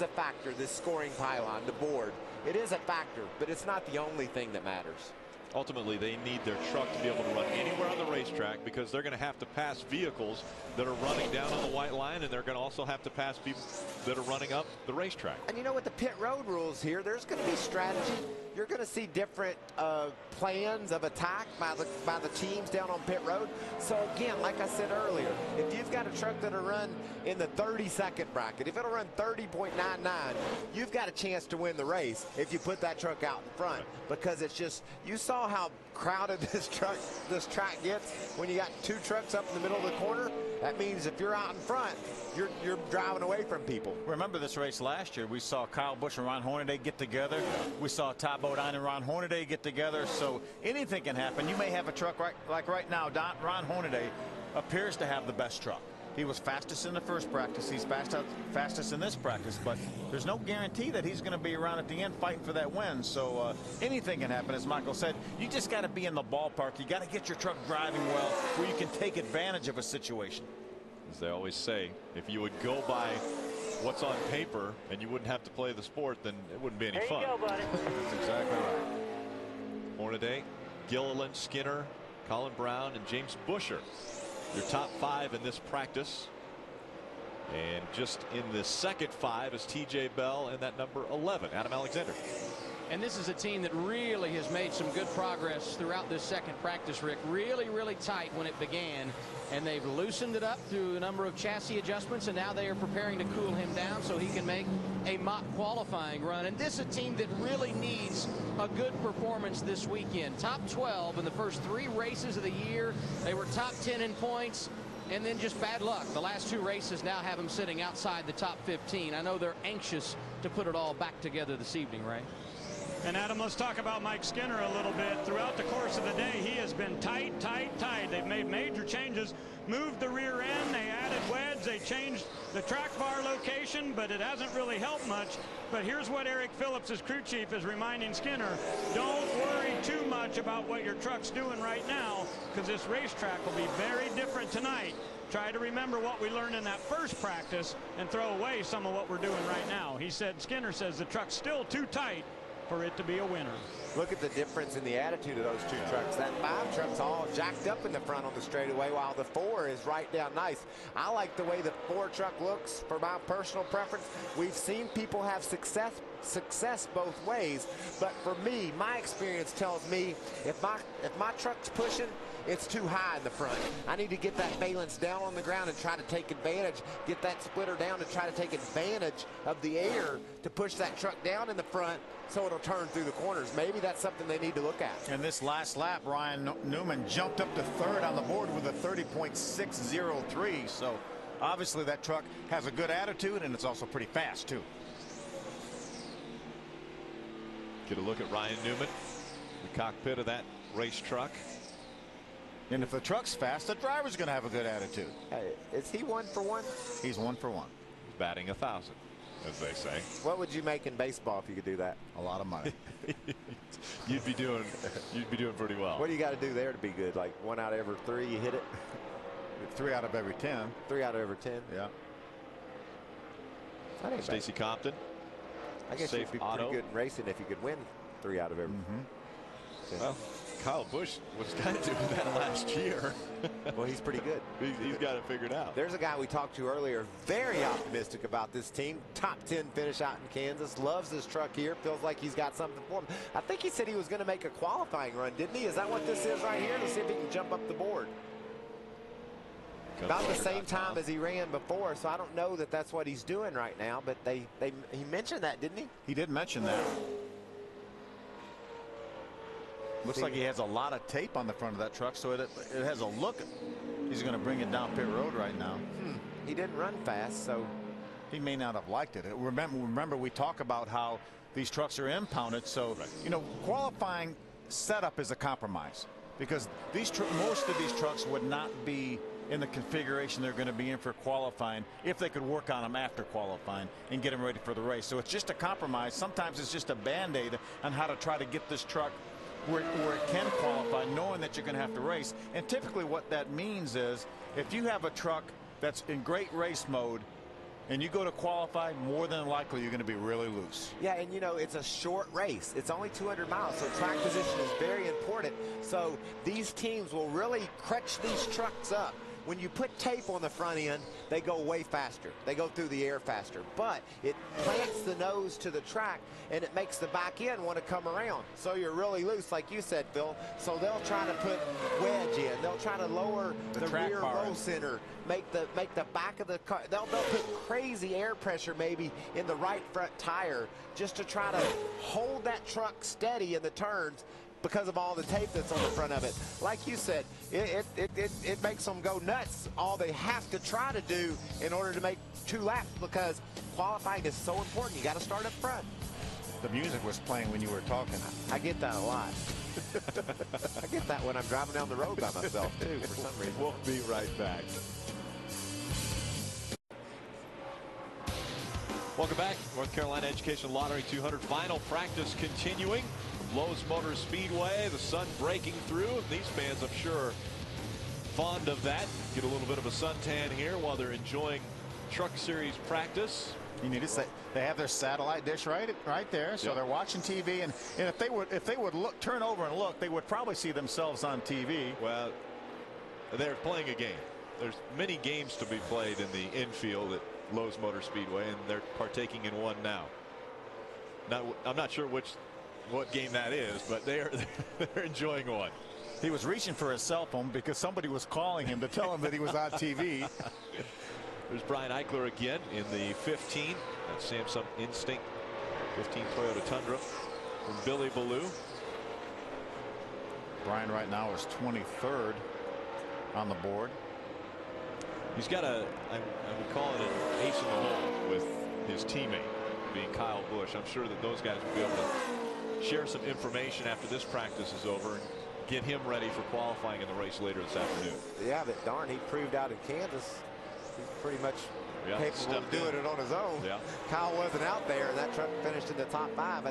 a factor, this scoring pylon, the board. It is a factor, but it's not the only thing that matters. Ultimately, they need their truck to be able to run anywhere on the racetrack, because they're going to have to pass vehicles that are running down on the white line, and they're going to also have to pass people that are running up the racetrack. And you know, with the pit road rules here, there's going to be strategy. You're going to see different plans of attack by the teams down on pit road. So again, like I said earlier, if you've got a truck that'll run in the 30-second bracket, if it'll run 30.99, you've got a chance to win the race if you put that truck out in front, because it's just, you saw how crowded this track gets when you got 2 trucks up in the middle of the corner. That means if you're out in front, you're driving away from people. Remember this race last year? We saw Kyle Busch and Ron Hornaday get together. We saw Todd Bodine and Ron Hornaday get together. So anything can happen. You may have a truck like right now. Ron Hornaday appears to have the best truck. He was fastest in the first practice. He's fastest in this practice, but there's no guarantee that he's going to be around at the end fighting for that win. So anything can happen, as Michael said. You just got to be in the ballpark. You got to get your truck driving well where you can take advantage of a situation. As they always say, if you would go by what's on paper and you wouldn't have to play the sport, then it wouldn't be any fun. There you go, buddy. That's exactly right. Hornaday, Gilliland, Skinner, Colin Brown, and James Busher. Your top 5 in this practice. And just in the second 5 is TJ Bell and that number 11, Adam Alexander. And this is a team that really has made some good progress throughout this second practice, Rick. Really, really tight when it began. And they've loosened it up through a number of chassis adjustments, and now they are preparing to cool him down so he can make a mock qualifying run. And this is a team that really needs a good performance this weekend. Top 12 in the first 3 races of the year. They were top 10 in points, and then just bad luck. The last 2 races now have them sitting outside the top 15. I know they're anxious to put it all back together this evening, Ray. And Adam, let's talk about Mike Skinner a little bit. Throughout the course of the day, he has been tight, tight, tight. They've made major changes, moved the rear end, they added wedge, they changed the track bar location, but it hasn't really helped much. But here's what Eric Phillips, his crew chief, is reminding Skinner. Don't worry too much about what your truck's doing right now, because this racetrack will be very different tonight. Try to remember what we learned in that first practice and throw away some of what we're doing right now. He said, Skinner says the truck's still too tight for it to be a winner. Look at the difference in the attitude of those 2 trucks. That 5 truck's all jacked up in the front on the straightaway, while the 4 is right down nice. I like the way the 4 truck looks for my personal preference. We've seen people have success both ways, but for me, my experience tells me if my truck's pushing, it's too high in the front. I need to get that valence down on the ground and try to take advantage, get that splitter down to try to take advantage of the air to push that truck down in the front so it'll turn through the corners. Maybe that's something they need to look at. And this last lap, Ryan Newman jumped up to 3rd on the board with a 30.603. So obviously that truck has a good attitude, and it's also pretty fast too. Get a look at Ryan Newman, the cockpit of that race truck. And if the truck's fast, the driver's going to have a good attitude. Hey, is he 1 for 1? He's 1 for 1. He's batting 1,000, as they say. What would you make in baseball if you could do that? A lot of money. You'd be doing pretty well. What do you got to do there to be good? Like 1 out of every 3 you hit it? 3 out of every 10. 3 out of every 10. Yeah. Stacy Compton. I guess you'd be pretty good in racing if you could win 3 out of every 10. Well, Kyle Busch was kind of doing that last year. Well, he's pretty good. He's got it figured out. There's a guy we talked to earlier, very optimistic about this team. Top 10 finish out in Kansas. Loves this truck here. Feels like he's got something for him. I think he said he was going to make a qualifying run, didn't he? Is that what this is right here? To see if he can jump up the board. About the same time as he ran before, so I don't know that that's what he's doing right now, but he mentioned that, didn't he? He did mention that. Looks like he has a lot of tape on the front of that truck, so it has a look. He's going to bring it down pit road right now. He didn't run fast, so he may not have liked it. Remember we talk about how these trucks are impounded, so you know, qualifying setup is a compromise because most of these trucks would not be in the configuration they're going to be in for qualifying if they could work on them after qualifying and get them ready for the race. So it's just a compromise. Sometimes it's just a band-aid on how to try to get this truck where it can qualify, knowing that you're going to have to race. And typically what that means is if you have a truck that's in great race mode and you go to qualify, more than likely you're going to be really loose. Yeah, and you know, it's a short race. It's only 200 miles, so track position is very important. So these teams will really crutch these trucks up. When you put tape on the front end, they go way faster. They go through the air faster. But it plants the nose to the track, and it makes the back end want to come around. So you're really loose, like you said, Phil. So they'll try to put wedge in. They'll try to lower the rear roll center, make the back of the car. They'll put crazy air pressure maybe in the right front tire just to try to hold that truck steady in the turns, because of all the tape that's on the front of it. Like you said, it makes them go nuts. All they have to try to do in order to make 2 laps, because qualifying is so important. You got to start up front. The music was playing when you were talking. I get that a lot. I get that when I'm driving down the road by myself too, for some reason. We'll be right back. Welcome back. North Carolina Education Lottery 200 final practice continuing. Lowe's Motor Speedway, the sun breaking through. These fans, I'm sure, fond of that. Get a little bit of a suntan here while they're enjoying Truck Series practice. You need to say they have their satellite dish right there, so they're watching TV. And if they would look, turn over and look, they would probably see themselves on TV. Well, they're playing a game. There's many games to be played in the infield at Lowe's Motor Speedway, and they're partaking in one now. I'm not sure what game that is, but they're enjoying one. He was reaching for his cell phone because somebody was calling him to tell him that he was on TV. There's Brian Eichler again in the 15. That's Samsung Instinct 15 Toyota Tundra from Billy Ballou. Brian right now is 23rd on the board. He's got I would call it an ace in the hole with his teammate being Kyle Busch. I'm sure that those guys will be able to share some information after this practice is over and get him ready for qualifying in the race later this afternoon. Yeah, but darn, he proved out in Kansas he's pretty much capable of doing it on his own. Yeah. Kyle wasn't out there, and that truck finished in the top 5.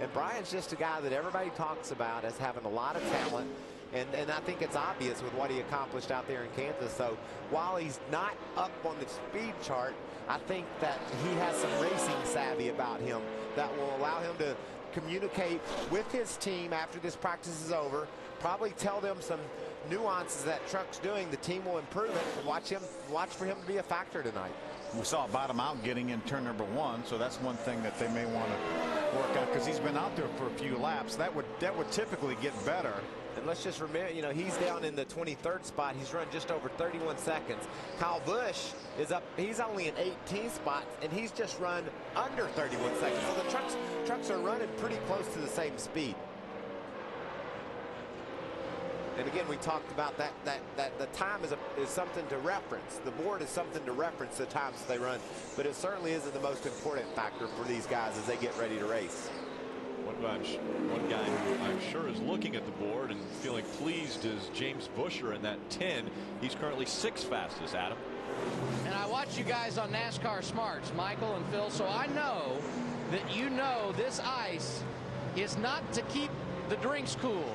And Brian's just a guy that everybody talks about as having a lot of talent. And I think it's obvious with what he accomplished out there in Kansas. So while he's not up on the speed chart, I think that he has some racing savvy about him that will allow him to communicate with his team after this practice is over, probably tell them some nuances that truck's doing. The team will improve it, and watch for him to be a factor tonight. We saw bottom out getting in turn number 1, so that's one thing that they may want to work on because he's been out there for a few laps. That would typically get better. And let's just remember, you know, he's down in the 23rd spot. He's run just over 31 seconds. Kyle Busch is up. He's only in 18 spots, and he's just run under 31 seconds. So the trucks are running pretty close to the same speed. And again, we talked about that the time is something to reference. The board is something to reference the times they run, but it certainly isn't the most important factor for these guys as they get ready to race. One guy who I'm sure is looking at the board and feeling pleased is James Buescher in that 10. He's currently 6th fastest, Adam. And I watch you guys on NASCAR Smarts, Michael and Phil, so I know that you know this ice is not to keep the drinks cool.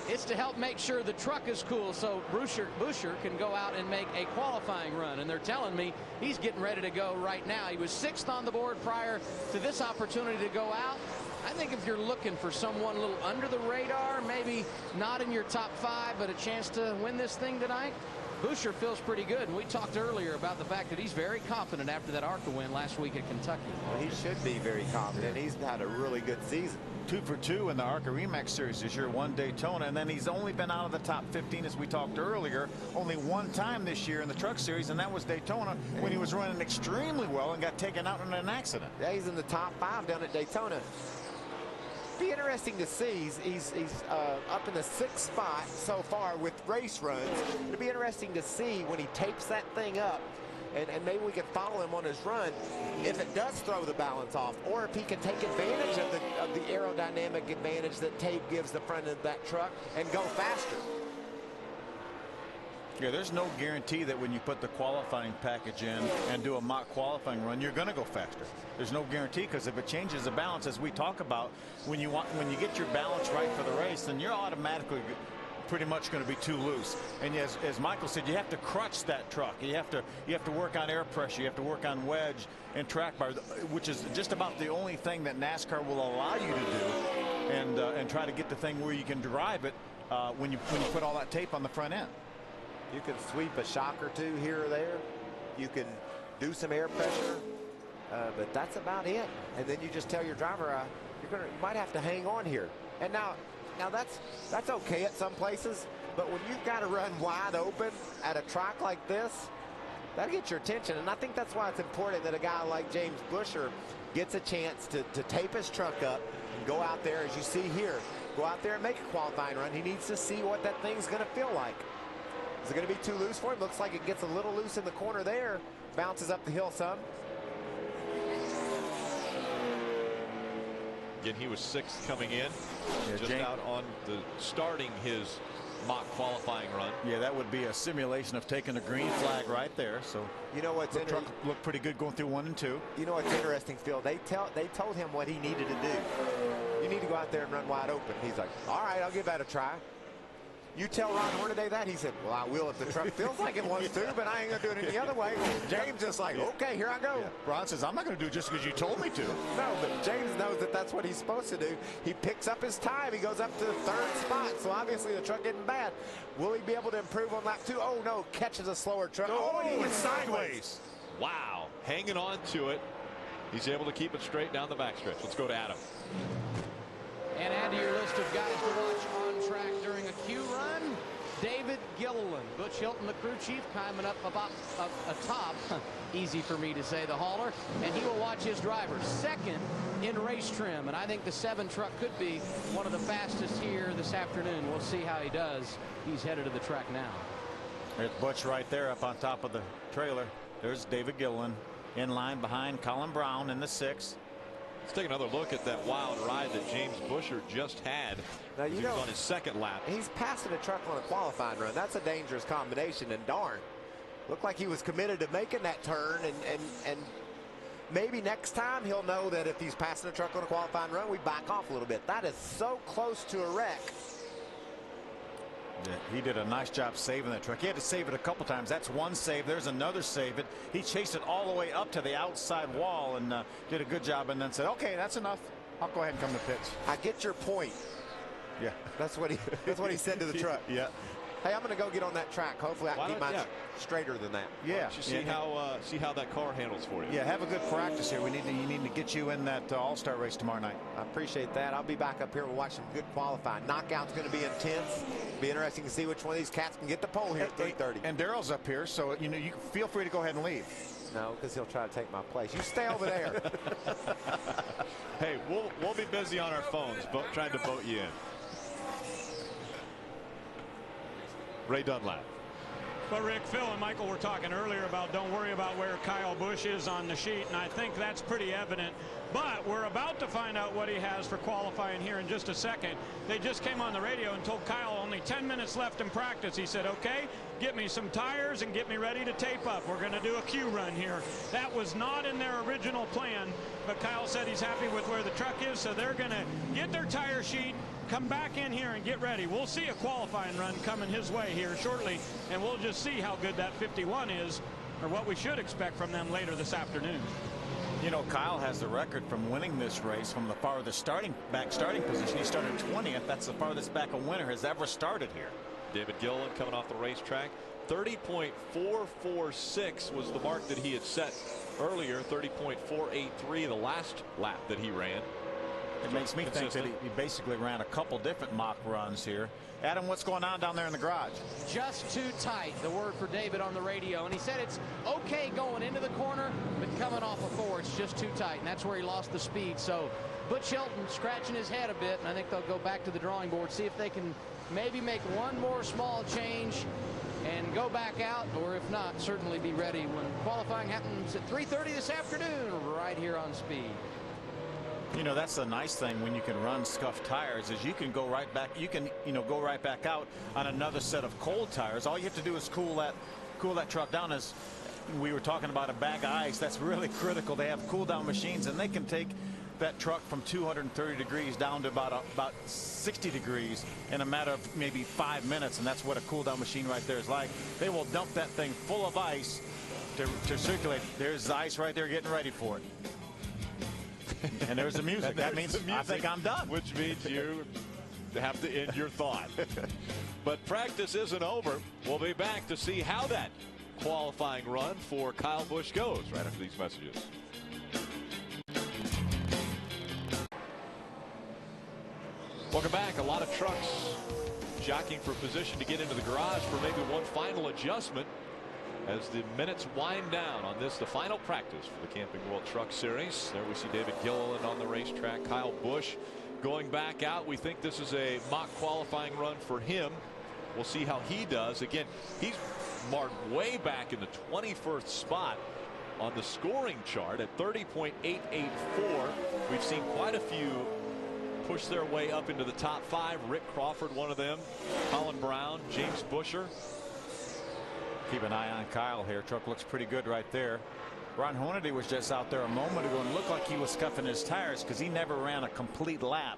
It's to help make sure the truck is cool so Buescher can go out and make a qualifying run. And they're telling me he's getting ready to go right now. He was 6th on the board prior to this opportunity to go out. I think if you're looking for someone a little under the radar, maybe not in your top 5, but a chance to win this thing tonight, Buescher feels pretty good. And we talked earlier about the fact that he's very confident after that ARCA win last week at Kentucky. Well, he should be very confident. He's had a really good season. 2 for 2 in the ARCA Remax Series this year, 1 Daytona, and then he's only been out of the top 15 as we talked earlier, only 1 time this year in the Truck Series, and that was Daytona when he was running extremely well and got taken out in an accident. Yeah, he's in the top 5 down at Daytona. Be interesting to see. He's up in the 6th spot so far with race runs. It'll be interesting to see when he tapes that thing up, and maybe we can follow him on his run if it does throw the balance off, or if he can take advantage of the aerodynamic advantage that tape gives the front of that truck and go faster. Yeah, there's no guarantee that when you put the qualifying package in and do a mock qualifying run, you're going to go faster. There's no guarantee, because if it changes the balance, as we talk about, when you get your balance right for the race, then you're automatically pretty much going to be too loose. And as Michael said, you have to crutch that truck. You have to work on air pressure. You have to work on wedge and track bar, which is just about the only thing that NASCAR will allow you to do, and try to get the thing where you can drive it when you put all that tape on the front end. You can sweep a shock or 2 here or there. You can do some air pressure, but that's about it. And then you just tell your driver, you might have to hang on here. And now that's okay at some places, but when you've got to run wide open at a track like this, that'll get your attention. And I think that's why it's important that a guy like James Buescher gets a chance to tape his truck up and go out there, as you see here, go out there and make a qualifying run. He needs to see what that thing's going to feel like. Is it going to be too loose for him? Looks like it gets a little loose in the corner there. Bounces up the hill some. Again, he was 6th coming in, just out on the starting his mock qualifying run. Yeah, that would be a simulation of taking a green flag right there. So you know what's the truck looked pretty good going through 1 and 2. You know what's interesting, Phil? They told him what he needed to do. You need to go out there and run wide open. He's like, all right, I'll give that a try. You tell Ron Hornaday that, he said, well, I will if the truck feels like it wants to, but I ain't going to do it any other way. James just like, okay, here I go. Yeah. Ron says, I'm not going to do it just because you told me to. No, but James knows that that's what he's supposed to do. He picks up his time. He goes up to the 3rd spot, so obviously the truck isn't bad. Will he be able to improve on lap 2? Oh, no, catches a slower truck. Oh, he went sideways. Wow, hanging on to it. He's able to keep it straight down the backstretch. Let's go to Adam. And add to your list of guys to watch on track during a Q run, David Gilliland. Butch Hilton, the crew chief, climbing up atop, easy for me to say, the hauler, and he will watch his driver. 2nd in race trim, and I think the 7 truck could be one of the fastest here this afternoon. We'll see how he does. He's headed to the track now. There's Butch right there up on top of the trailer. There's David Gilliland in line behind Colin Brown in the 6th. Let's take another look at that wild ride that James Busher just had. Now, you know, on his 2nd lap. He's passing a truck on a qualifying run. That's a dangerous combination, and darn, looked like he was committed to making that turn, and maybe next time he'll know that if he's passing a truck on a qualifying run, we back off a little bit. That is so close to a wreck. Yeah, he did a nice job saving that truck. He had to save it a couple times. That's one save. There's another save. He chased it all the way up to the outside wall and did a good job, and then said, okay, that's enough. I'll go ahead and come to pits. I get your point. Yeah. That's what he said to the truck. Yeah. Hey, I'm going to go get on that track. Hopefully I can keep mine straighter than that. Yeah. You see how that car handles for you. Yeah, have a good practice here. You need to get you in that All-Star race tomorrow night. I appreciate that. I'll be back up here. We'll watch some good qualifying. Knockout's going to be intense. Be interesting to see which one of these cats can get the pole here at 3:30. And Daryl's up here, so you feel free to go ahead and leave. No, because he'll try to take my place. You stay over there. Hey, we'll be busy on our phones, trying to vote you in. Ray Dunlap. But Rick, Phil and Michael were talking earlier about don't worry about where Kyle Busch is on the sheet, and I think that's pretty evident. But we're about to find out what he has for qualifying here in just a second. They just came on the radio and told Kyle only 10 minutes left in practice. He said, okay, get me some tires and get me ready to tape up. We're going to do a Q run here. That was not in their original plan, but Kyle said he's happy with where the truck is, so they're going to get their tire sheet, come back in here and get ready. We'll see a qualifying run coming his way here shortly, and we'll just see how good that 51 is, or what we should expect from them later this afternoon. You know, Kyle has the record from winning this race from the farthest starting position. He started 20th. That's the farthest back a winner has ever started here. David Gilliland coming off the racetrack. 30.446 was the mark that he had set earlier. 30.483 the last lap that he ran. It makes me think that he basically ran a couple different mock runs here. Adam, what's going on down there in the garage? Just too tight, the word for David on the radio. And he said it's okay going into the corner, but coming off of 4, it's just too tight. And that's where he lost the speed. So Butch Hilton scratching his head a bit, and I think they'll go back to the drawing board, see if they can maybe make one more small change and go back out, or if not, certainly be ready when qualifying happens at 3:30 this afternoon right here on Speed. You know, that's the nice thing when you can run scuffed tires is you can go right back. You can, go right back out on another set of cold tires. All you have to do is cool that truck down. As we were talking about a bag of ice, that's really critical. They have cool down machines, and they can take that truck from 230 degrees down to about 60 degrees in a matter of maybe 5 minutes, and that's what a cool down machine right there is like. They will dump that thing full of ice to circulate. There's the ice right there getting ready for it. And there's the music. That means I think I'm done. Which means you have to end your thought. But practice isn't over. We'll be back to see how that qualifying run for Kyle Busch goes right after these messages. Welcome back. A lot of trucks jockeying for position to get into the garage for maybe one final adjustment as the minutes wind down on this, the final practice for the Camping World Truck Series. There we see David Gilliland on the racetrack. Kyle Busch going back out. We think this is a mock qualifying run for him. We'll see how he does. Again, he's marked way back in the 21st spot on the scoring chart at 30.884. We've seen quite a few push their way up into the top 5. Rick Crawford, one of them. Colin Brown, James Busher. Keep an eye on Kyle here. Truck looks pretty good right there. Ron Hornaday was just out there a moment ago and looked like he was scuffing his tires because he never ran a complete lap.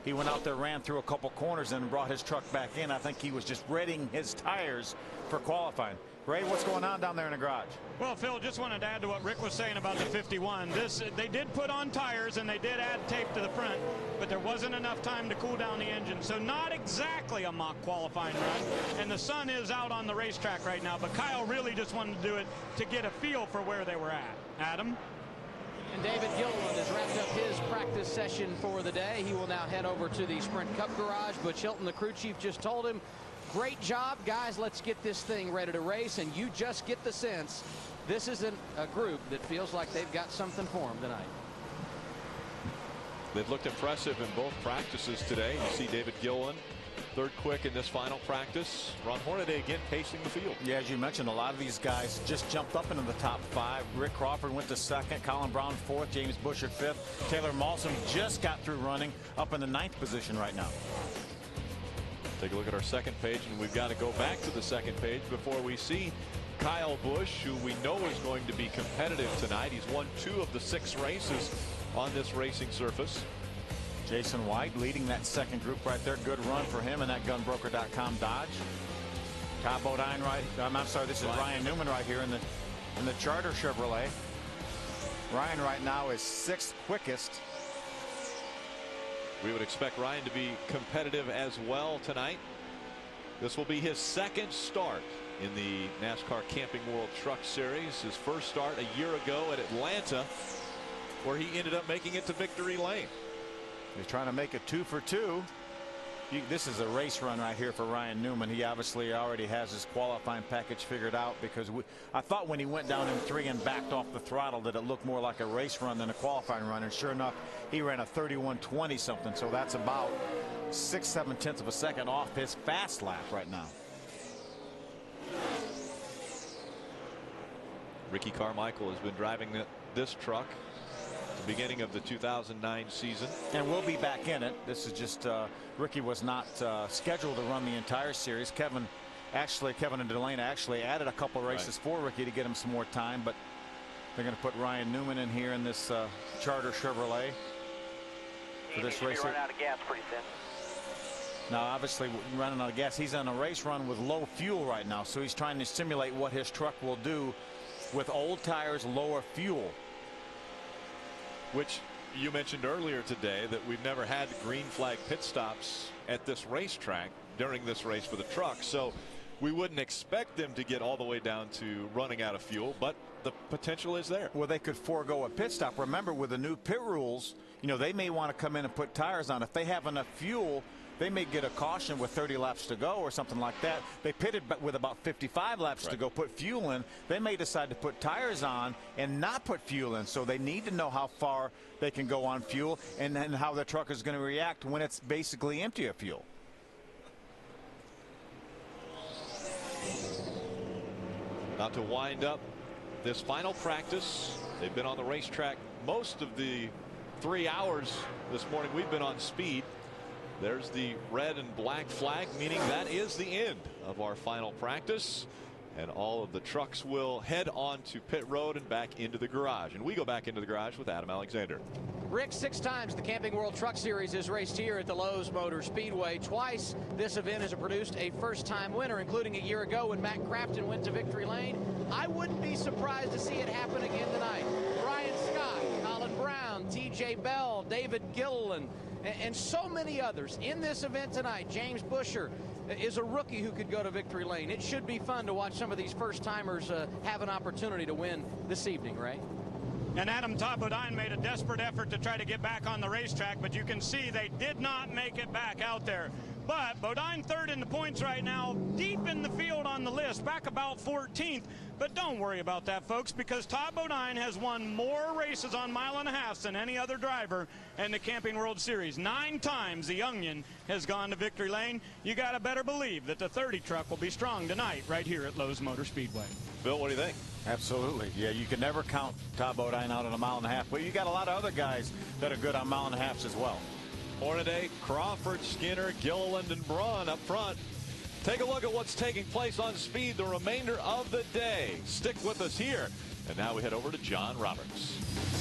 He went out there, ran through a couple corners, and brought his truck back in. I think he was just readying his tires for qualifying. Ray, what's going on down there in the garage? Well, Phil, just wanted to add to what Rick was saying about the 51. They did put on tires and they did add tape to the front, but there wasn't enough time to cool down the engine. So not exactly a mock qualifying run. And the sun is out on the racetrack right now, but Kyle really just wanted to do it to get a feel for where they were at. Adam? And David Gilliland has wrapped up his practice session for the day. He will now head over to the Sprint Cup garage. Butch Hilton, the crew chief, just told him, great job, guys. Let's get this thing ready to race. And you just get the sense this isn't a group that feels like they've got something for them tonight. They've looked impressive in both practices today. You see David Gilliland, third quick in this final practice. Ron Hornaday again pacing the field. Yeah, as you mentioned, a lot of these guys just jumped up into the top 5. Rick Crawford went to 2nd, Colin Brown 4th, James Busher 5th. Taylor Mawson just got through running up in the 9th position right now. Take a look at our second page, and we've got to go back to the second page before we see Kyle Busch, who we know is going to be competitive tonight. He's won 2 of the 6 races on this racing surface. Jason White leading that second group right there. Good run for him in that gunbroker.com Dodge. Todd Bodine I'm sorry, this is Ryan Newman right here in the Charter Chevrolet. Ryan right now is 6th quickest. We would expect Ryan to be competitive as well tonight. This will be his 2nd start in the NASCAR Camping World Truck Series. His first start a year ago at Atlanta, where he ended up making it to victory lane. He's trying to make it 2 for 2. This is a race run right here for Ryan Newman. He obviously already has his qualifying package figured out, because I thought when he went down in 3 and backed off the throttle that it looked more like a race run than a qualifying run, and sure enough he ran a 31:20 something, so that's about 6/7 of a second off his fast lap right now. Ricky Carmichael has been driving this truck at the beginning of the 2009 season. And we'll be back in it. This is just Ricky was not scheduled to run the entire series. Kevin and Delana actually added a couple races for Ricky to get him some more time, but they're going to put Ryan Newman in here in this Charter Chevrolet for this race. Running out of gas pretty soon. Now obviously running out of gas. He's on a race run with low fuel right now, so he's trying to simulate what his truck will do with old tires, lower fuel. Which you mentioned earlier today that we've never had green flag pit stops at this racetrack during this race for the truck. So we wouldn't expect them to get all the way down to running out of fuel, but the potential is there. Well, they could forego a pit stop. Remember, with the new pit rules, you know, they may want to come in and put tires on. If they have enough fuel, they may get a caution with 30 laps to go or something like that. They pitted with about 55 laps to go, put fuel in. They may decide to put tires on and not put fuel in. So they need to know how far they can go on fuel and then how the truck is going to react when it's basically empty of fuel. Now to wind up this final practice, they've been on the racetrack most of the 3 hours this morning. We've been on speed. There's the red and black flag, meaning that is the end of our final practice, and all of the trucks will head on to pit road and back into the garage. And we go back into the garage with Adam Alexander. Rick, 6 times the Camping World Truck Series is raced here at the Lowe's Motor Speedway. Twice this event has produced a first-time winner, including a year ago when Matt Crafton went to victory lane. I wouldn't be surprised to see it happen again tonight. Brian Scott, Colin Brown, TJ Bell, David Gilliland, and so many others in this event tonight. James Busher is a rookie who could go to victory lane. It should be fun to watch some of these first-timers have an opportunity to win this evening, right? And Adam, Todd Bodine made a desperate effort to try to get back on the racetrack, but you can see they did not make it back out there. But Bodine third in the points right now, deep in the field on the list, back about 14th. But don't worry about that, folks, because Todd Bodine has won more races on mile and a half than any other driver in the Camping World Series. 9 times the youngin has gone to victory lane. You got to better believe that the 30 truck will be strong tonight right here at Lowe's Motor Speedway. Bill, what do you think? Absolutely. Yeah, you can never count Todd Bodine out on a mile and a half, but you got a lot of other guys that are good on mile and a halfs as well. Hornaday, Crawford, Skinner, Gilliland, and Braun up front. Take a look at what's taking place on Speed the remainder of the day. Stick with us here. And now we head over to John Roberts.